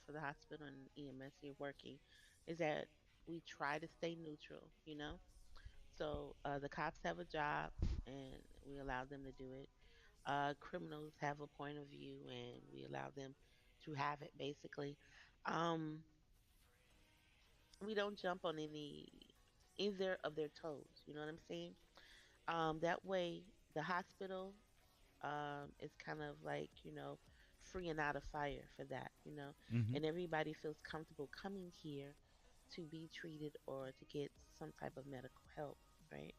[SPEAKER 3] for the hospital and EMS here working, is that we try to stay neutral. So the cops have a job, and we allow them to do it. Criminals have a point of view, and we allow them to have it. Basically, um, we don't jump on either of their toes. You know what I'm saying? That way, the hospital is kind of like, freeing out a fire for that,
[SPEAKER 1] Hmm.
[SPEAKER 3] and everybody feels comfortable coming here to be treated or to get some type of medical help, right?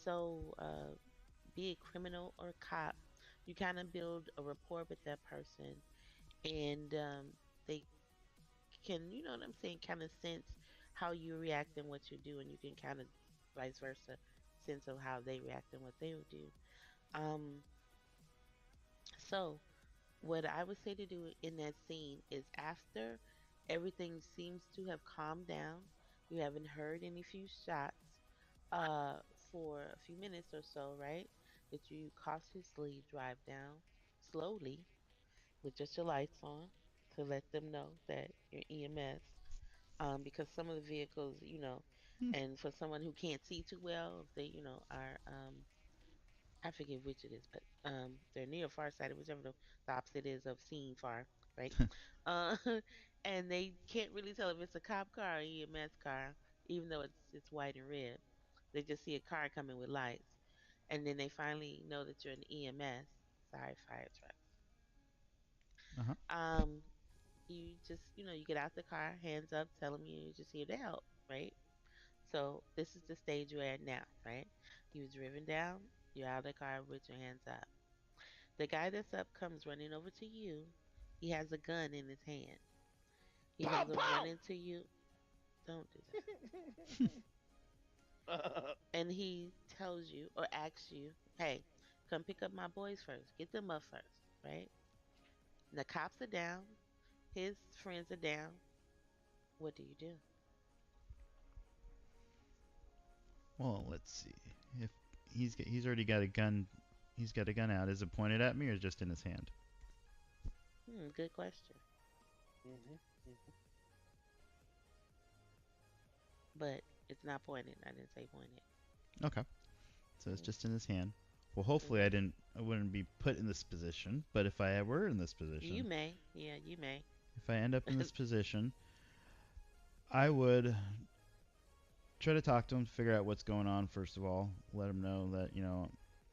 [SPEAKER 3] So be it criminal or cop, you kind of build a rapport with that person, and they can, you know what I'm saying, kind of sense how you react and what you do, and you can kind of vice versa sense of how they react and what they will do. Um, so what I would say to do in that scene is after everything seems to have calmed down, you haven't heard any few shots uh for a few minutes or so, right? That you cautiously drive down slowly with just your lights on to let them know that you're EMS. Because some of the vehicles, and for someone who can't see too well, if they, are I forget which it is, but they're near farsighted, whichever the opposite is of seeing far, right? Uh, and they can't really tell if it's a cop car or EMS car, even though it's white and red. They just see a car coming with lights, and then they finally know that you're an EMS. Sorry, fire trucks.
[SPEAKER 1] Uh-huh.
[SPEAKER 3] Um, you just, you get out the car, hands up, tell them you're just here to help, right? So this is the stage you're at now, right? You've driven down, you're out of the car with your hands up. The guy that's up comes running over to you. He has a gun in his hand. He
[SPEAKER 4] Pow
[SPEAKER 3] comes up
[SPEAKER 4] pow.
[SPEAKER 3] running to you. Don't do that. And he tells you or asks you, hey, come pick up my boys first. Get them up first, right? And the cops are down. His friends are down. What do you do?
[SPEAKER 1] Well, let's see. If he's already got a gun, he's got a gun out. Is it pointed at me or just in his hand?
[SPEAKER 3] Good question.
[SPEAKER 4] Mhm.
[SPEAKER 3] But it's not pointed. I didn't say pointed.
[SPEAKER 1] Okay. So it's
[SPEAKER 3] Hmm.
[SPEAKER 1] just in his hand. Well, hopefully
[SPEAKER 3] Hmm.
[SPEAKER 1] I wouldn't be put in this position. But if I were in this
[SPEAKER 3] You
[SPEAKER 1] position,
[SPEAKER 3] may. Yeah, you may.
[SPEAKER 1] if I end up in this position, I would try to talk to him, figure out what's going on. First of all, let him know that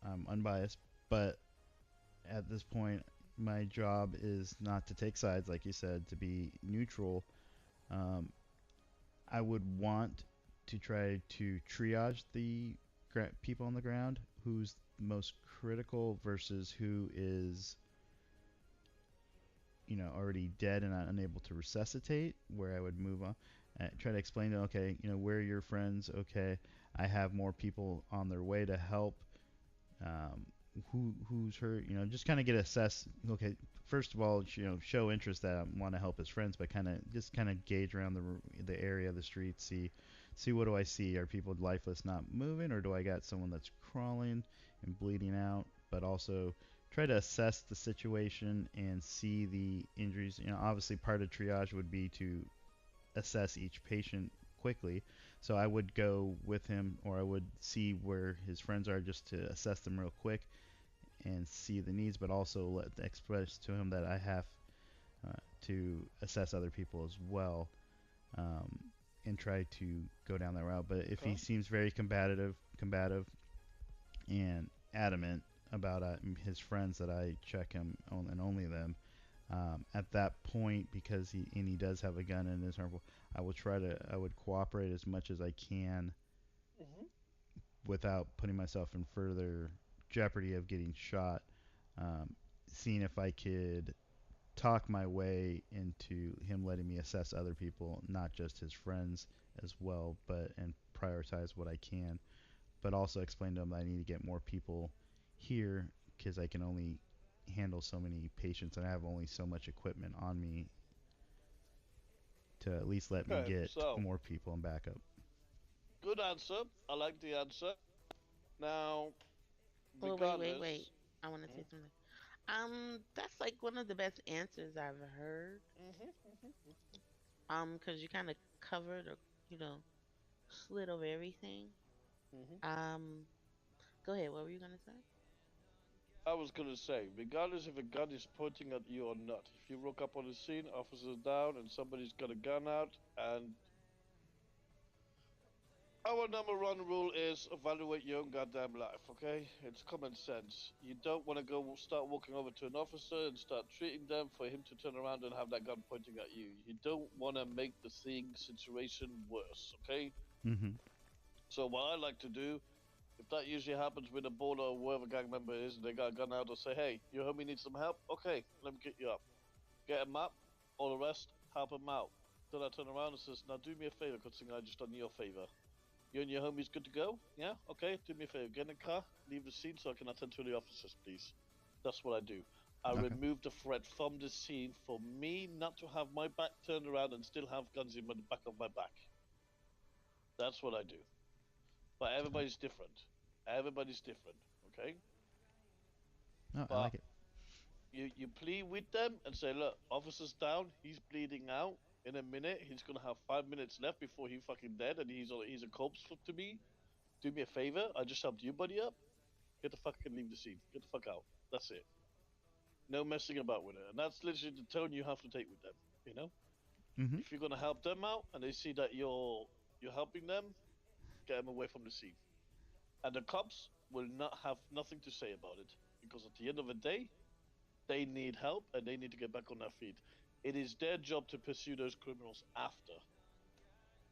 [SPEAKER 1] I'm unbiased. But at this point, my job is not to take sides, like you said, to be neutral. Um, I would want to try to triage the people on the ground, who's most critical versus who is, already dead and unable to resuscitate. Where I would move on, try to explain to them, okay, where are your friends? Okay, I have more people on their way to help. um, who's hurt, just kind of get assess. Okay, first of all, show interest that I want to help his friends, but kind of gauge around the area, the street, see what do I see? Are people lifeless, not moving, or do I got someone that's crawling and bleeding out? But also try to assess the situation and see the injuries. Obviously part of triage would be to assess each patient quickly. So I would go with him, or I would see where his friends are just to assess them real quick and see the needs, but also express to him that I have to assess other people as well, um, and try to go down that route. But if he
[SPEAKER 4] Okay.
[SPEAKER 1] seems very combative, and adamant about his friends that I check him and only them, at that point, because he does have a gun and is harmful, I would cooperate as much as I can
[SPEAKER 4] Mhm.
[SPEAKER 1] without putting myself in further jeopardy of getting shot. Um, Seeing if I could talk my way into him letting me assess other people, not just his friends as well, but and prioritize what I can, but also explain to him that I need to get more people here because I can only handle so many patients and I have only so much equipment on me to at least let me
[SPEAKER 4] Okay.
[SPEAKER 1] get
[SPEAKER 4] So
[SPEAKER 1] more people and backup.
[SPEAKER 4] Good answer. I like the answer. Now,
[SPEAKER 3] Oh, wait, wait, wait.
[SPEAKER 4] regardless.
[SPEAKER 3] I want to say
[SPEAKER 4] Mm-hmm,
[SPEAKER 3] something. That's like one of the best answers I've heard.
[SPEAKER 4] mm-hmm,
[SPEAKER 3] Because you kind of covered or, you know, slid over everything.
[SPEAKER 4] mm-hmm.
[SPEAKER 3] Um, Go ahead. What were you gonna say?
[SPEAKER 4] I was gonna say, regardless if a gun is pointing at you or not, if you rock up on the scene, officers down, and somebody's got a gun out, and our number one rule is evaluate your own goddamn life, okay? It's common sense. You don't want to go start walking over to an officer and start treating them for him to turn around and have that gun pointing at you. You don't want to make the thing situation worse, okay?
[SPEAKER 1] Mm-hmm.
[SPEAKER 4] So what I like to do, if that usually happens with a border or whoever gang member is, and they got a gun out, or say, hey, your homie needs some help. Okay, let me get you up. Get him up. All the rest, help him out. Then I turn around and says, now do me a favor, considering I just done you a favor. You and your homies good to go? Yeah? Okay, do me a favor. Get in the car, leave the scene so I can attend to the officers, please. That's what I do. I
[SPEAKER 1] Okay.
[SPEAKER 4] remove the threat from the scene for me not to have my back turned around and still have guns in the back of my back. That's what I do. But everybody's different. Everybody's different, okay?
[SPEAKER 1] Oh, I
[SPEAKER 4] But
[SPEAKER 1] like it.
[SPEAKER 4] you plead with them and say, look, officer's down, he's bleeding out. In a minute, he's gonna have 5 minutes left before he fucking dead, and he's a corpse to me. Do me a favor, I just helped you buddy up. Get the fuck and leave the scene. Get the fuck out. That's it. No messing about with it. And that's literally the tone you have to take with them. You know,
[SPEAKER 1] Mm-hmm.
[SPEAKER 4] if you're gonna help them out and they see that you're helping them, get them away from the scene. And the cops will not have nothing to say about it because at the end of the day, they need help and they need to get back on their feet. It is their job to pursue those criminals after,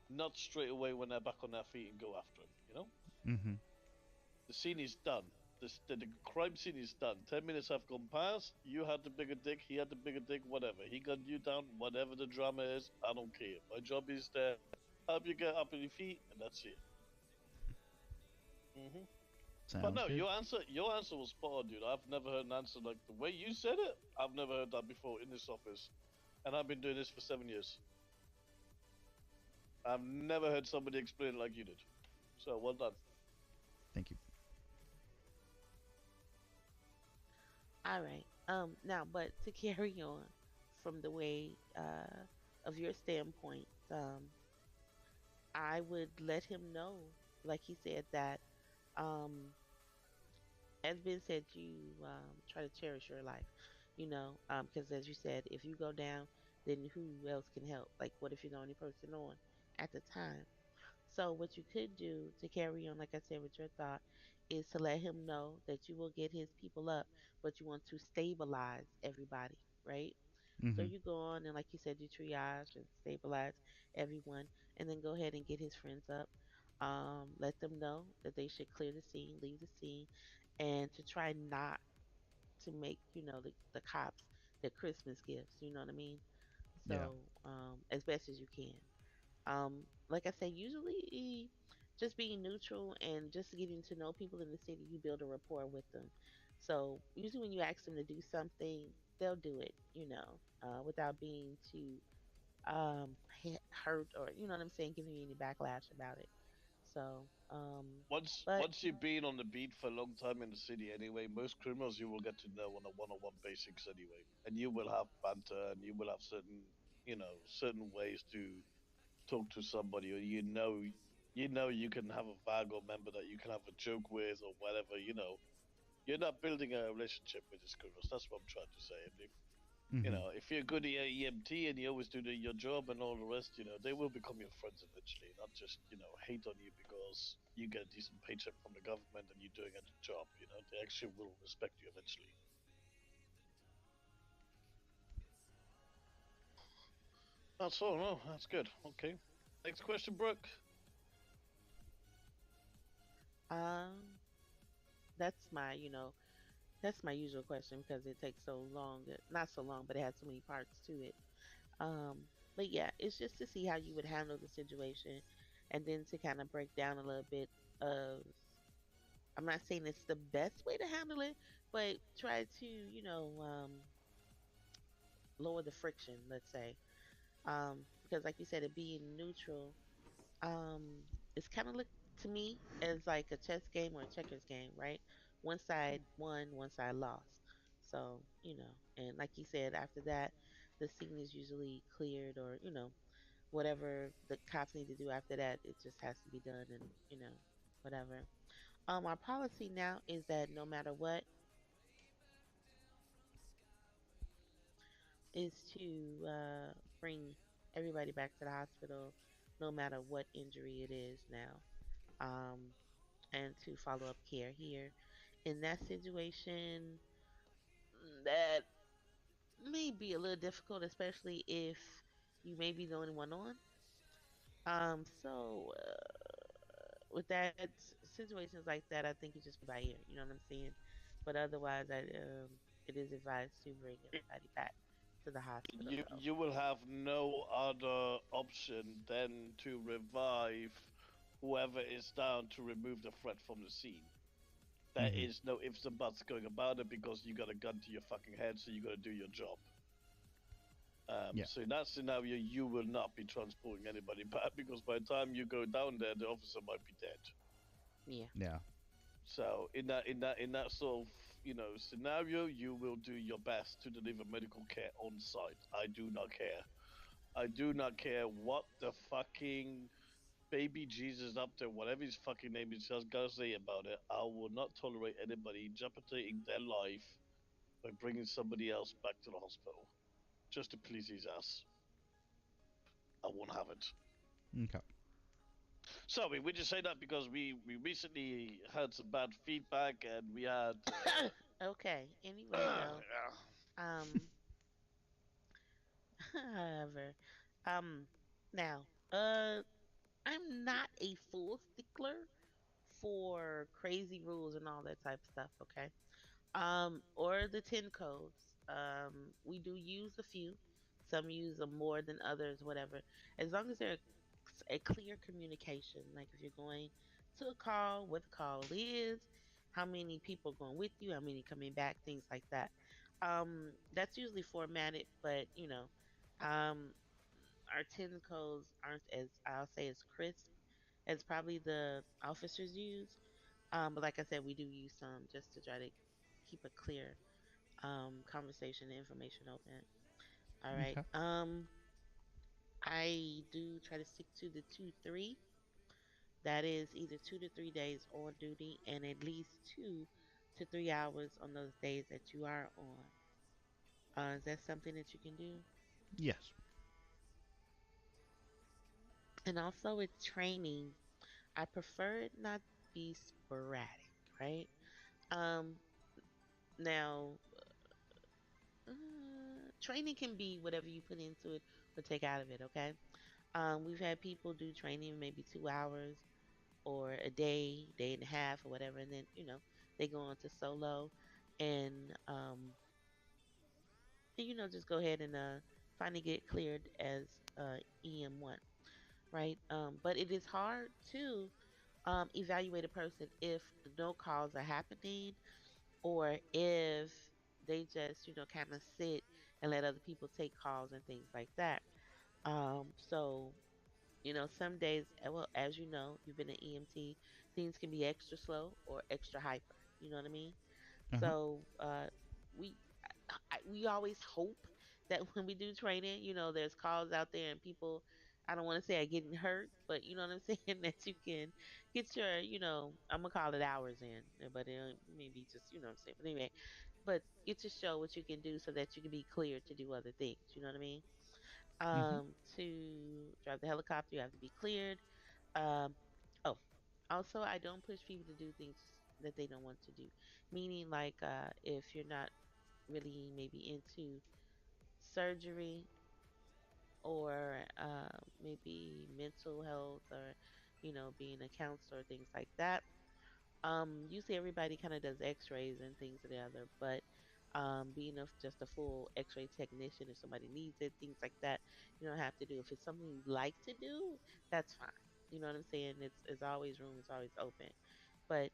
[SPEAKER 4] not straight away when they're back on their feet and go after them. You know,
[SPEAKER 1] Mm-hmm.
[SPEAKER 4] the scene is done. The crime scene is done. 10 minutes have gone past. You had the bigger dick. He had the bigger dick. Whatever. He gunned you down. Whatever the drama is, I don't care. My job is to help you get up on your feet, and that's it. But
[SPEAKER 1] Sounds
[SPEAKER 4] no,
[SPEAKER 1] good.
[SPEAKER 4] your answer was spot on, dude. I've never heard an answer like the way you said it. I've never heard that before in this office, and I've been doing this for 7 years. I've never heard somebody explain it like you did. So well done.
[SPEAKER 1] Thank you.
[SPEAKER 3] All right. Now, but to carry on from the way of your standpoint, I would let him know, like he said, that um, as Ben said, you try to cherish your life, because as you said, if you go down, then who else can help? Like, what if you're the only person on at the time? So what you could do to carry on, like I said, with your thought, is to let him know that you will get his people up, but you want to stabilize everybody, right? So
[SPEAKER 1] Mm-hmm.
[SPEAKER 3] you go on and, like you said, you triage and stabilize everyone, and then go ahead and get his friends up. Let them know that they should clear the scene, leave the scene, and to try not to make the cops their Christmas gifts. You know what I mean?
[SPEAKER 1] Yeah.
[SPEAKER 3] So as best as you can. Like I say, usually just being neutral and just getting to know people in the city, you build a rapport with them. So usually when you ask them to do something, they'll do it, without being too hurt or you know what I'm saying, giving you any backlash about it. So, but
[SPEAKER 4] Once you've been on the beat for a long time in the city anyway, most criminals you will get to know on a one-on-one basics anyway, and you will have banter and you will have certain ways to talk to somebody, or you know you can have a vago member that you can have a joke with or whatever. You're not building a relationship with these criminals. That's what I'm trying to say. And
[SPEAKER 1] Mm-hmm.
[SPEAKER 4] if you're good at EMT and you always do your job and all the rest, they will become your friends eventually, not just, hate on you because you get a decent paycheck from the government and you're doing a job, they actually will respect you eventually. That's all, no, that's good. Okay. Next question, Brooke.
[SPEAKER 3] um, that's my usual question because it takes so long. Not so long, but it has so many parts to it. But yeah, it's just to see how you would handle the situation, and then to kind of break down a little bit of. I'm not saying it's the best way to handle it, but try to lower the friction. Let's say, because like you said, it being neutral. Um, It's kind of look to me as like a chess game or a checkers game, right? One side won, one side lost. So, and like you said, after that, the scene is usually cleared or, whatever the cops need to do after that, it just has to be done and, whatever. Our policy now is that no matter what, is to bring everybody back to the hospital, no matter what injury it is now, and to follow up care here. In that situation, that may be a little difficult, especially if you may be the only one on. With that situations like that, I think you just play by ear. You know what I'm saying? But otherwise, it is advised to bring everybody back to the hospital, though.
[SPEAKER 4] You will have no other option than to revive whoever is down to remove the threat from the scene. There
[SPEAKER 1] Hmm.
[SPEAKER 4] is no ifs and buts going about it because you got a gun to your fucking head, so you got to do your job.
[SPEAKER 1] Yeah.
[SPEAKER 4] So in that scenario, you will not be transporting anybody back because by the time you go down there, the officer might be dead.
[SPEAKER 3] Yeah.
[SPEAKER 1] Yeah.
[SPEAKER 4] So in that sort of scenario, you will do your best to deliver medical care on site. I do not care. I do not care what the fucking baby Jesus up there, whatever his fucking name is, just gotta say about it. I will not tolerate anybody jeopardizing their life by bringing somebody else back to the hospital just to please his ass. I won't have it.
[SPEAKER 1] Okay.
[SPEAKER 4] So we just say that because we recently had some bad feedback and we had
[SPEAKER 3] Okay. Anyway, though,
[SPEAKER 4] yeah.
[SPEAKER 3] um, however, um, now, uh, I'm not a full stickler for crazy rules and all that type of stuff. Okay. Or the 10 codes. We do use a few. Some use them more than others, whatever. As long as there's a clear communication, like if you're going to a call, what the call is, how many people going with you, how many coming back, things like that. That's usually formatted, but um, our 10 codes aren't as I'll say as crisp as probably the officers use. But like I said, we do use some just to try to keep a clear conversation and information open. All right.
[SPEAKER 1] Okay.
[SPEAKER 3] I do try to stick to the 2-3. That is either 2 to 3 days on duty and at least 2 to 3 hours on those days that you are on. Is that something that you can do?
[SPEAKER 1] Yes.
[SPEAKER 3] And also with training, I prefer it not be sporadic, right? Um, now, training can be whatever you put into it or take out of it, okay? We've had people do training maybe 2 hours or a day, day and a half, or whatever, and then they go on to solo, and just go ahead and finally get cleared as EM1, right? But it is hard to evaluate a person if no calls are happening or if they just kind of sit and let other people take calls and things like that. So some days, well, as you know, you've been an EMT, things can be extra slow or extra hyper. You know what I mean?
[SPEAKER 1] Uh huh.
[SPEAKER 3] So we we always hope that when we do training, there's calls out there and people. I don't want to say are getting hurt, but you know what I'm saying, that you can get your, I'm gonna call it hours in, but it may be just, what I'm saying. But anyway, but get to show what you can do so that you can be cleared to do other things. You know what I mean?
[SPEAKER 1] Hmm.
[SPEAKER 3] To drive the helicopter, you have to be cleared. Um, oh, also, I don't push people to do things that they don't want to do. Meaning, like, if you're not really maybe into surgery or maybe mental health or, being a counselor, things like that. Usually everybody kind of does X-rays and things of the other, but being just a full X-ray technician, if somebody needs it, things like that, you don't have to do. If it's something you like to do, that's fine. You know what I'm saying? It's always room, it's always open. But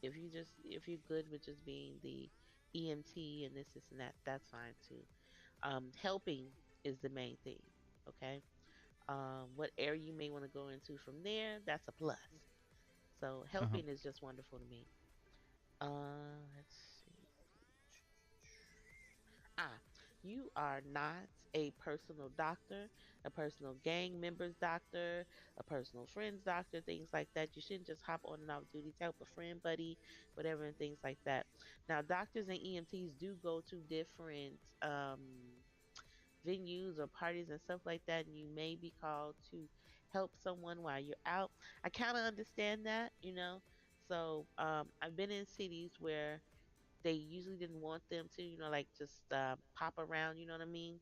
[SPEAKER 3] if you're good with just being the EMT and this and that, that's fine too. Helping is the main thing. Okay. What area you may want to go into from there, that's a plus. So
[SPEAKER 1] Uh-huh.
[SPEAKER 3] helping is just wonderful to me. Let's see. Ah, you are not a personal doctor, a personal gang member's doctor, a personal friend's doctor, things like that. You shouldn't just hop on and off duty to help a friend, buddy, whatever, and things like that. Now, doctors and EMTs do go to different venues or parties and stuff like that, and you may be called to help someone while you're out. I kind of understand that, you know. So I've been in cities where they usually didn't want them to, like just pop around, you know what I mean,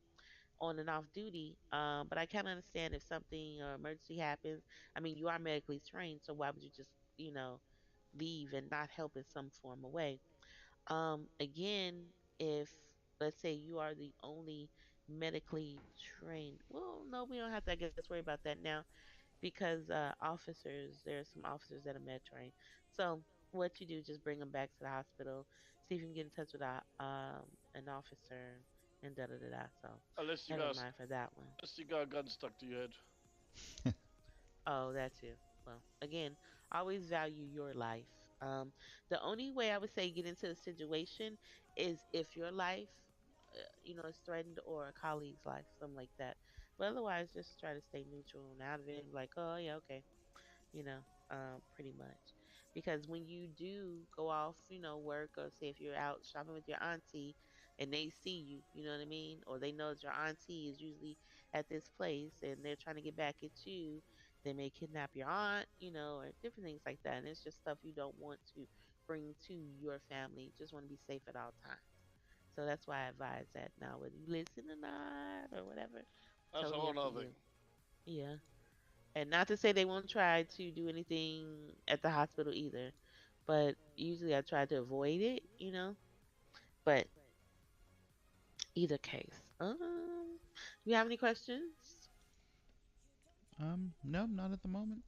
[SPEAKER 3] on and off duty. But I kind of understand if something or emergency happens. I mean, you are medically trained, so why would you just, leave and not help in some form of way? Again, if let's say you are the only medically trained, well, no, we don't have to, I guess, worry about that now because there's some officers that are med trained. So what you do, just bring them back to the hospital, see if you can get in touch with an officer, and da da da da. So
[SPEAKER 4] Unless you
[SPEAKER 3] never
[SPEAKER 4] got
[SPEAKER 3] mind for that one.
[SPEAKER 4] a gun stuck to your head.
[SPEAKER 3] Oh, that too. Well, again, always value your life. The only way I would say get into the situation is if your life, is threatened or a colleague's life, something like that. But otherwise, just try to stay neutral and out of it. Like, oh yeah, okay, you know, pretty much. Because when you do go off, work, or say if you're out shopping with your auntie and they see you, you know what I mean? Or they know that your auntie is usually at this place and they're trying to get back at you, they may kidnap your aunt, or different things like that. And it's just stuff you don't want to bring to your family. You just want to be safe at all times. So that's why I advise that now, whether you listen or not or whatever,
[SPEAKER 4] That's a
[SPEAKER 3] totally
[SPEAKER 4] whole
[SPEAKER 3] up to
[SPEAKER 4] nother thing.
[SPEAKER 3] you. Yeah. And not to say they won't try to do anything at the hospital either, but usually I try to avoid it, But either case, you have any questions?
[SPEAKER 1] No, not at the moment.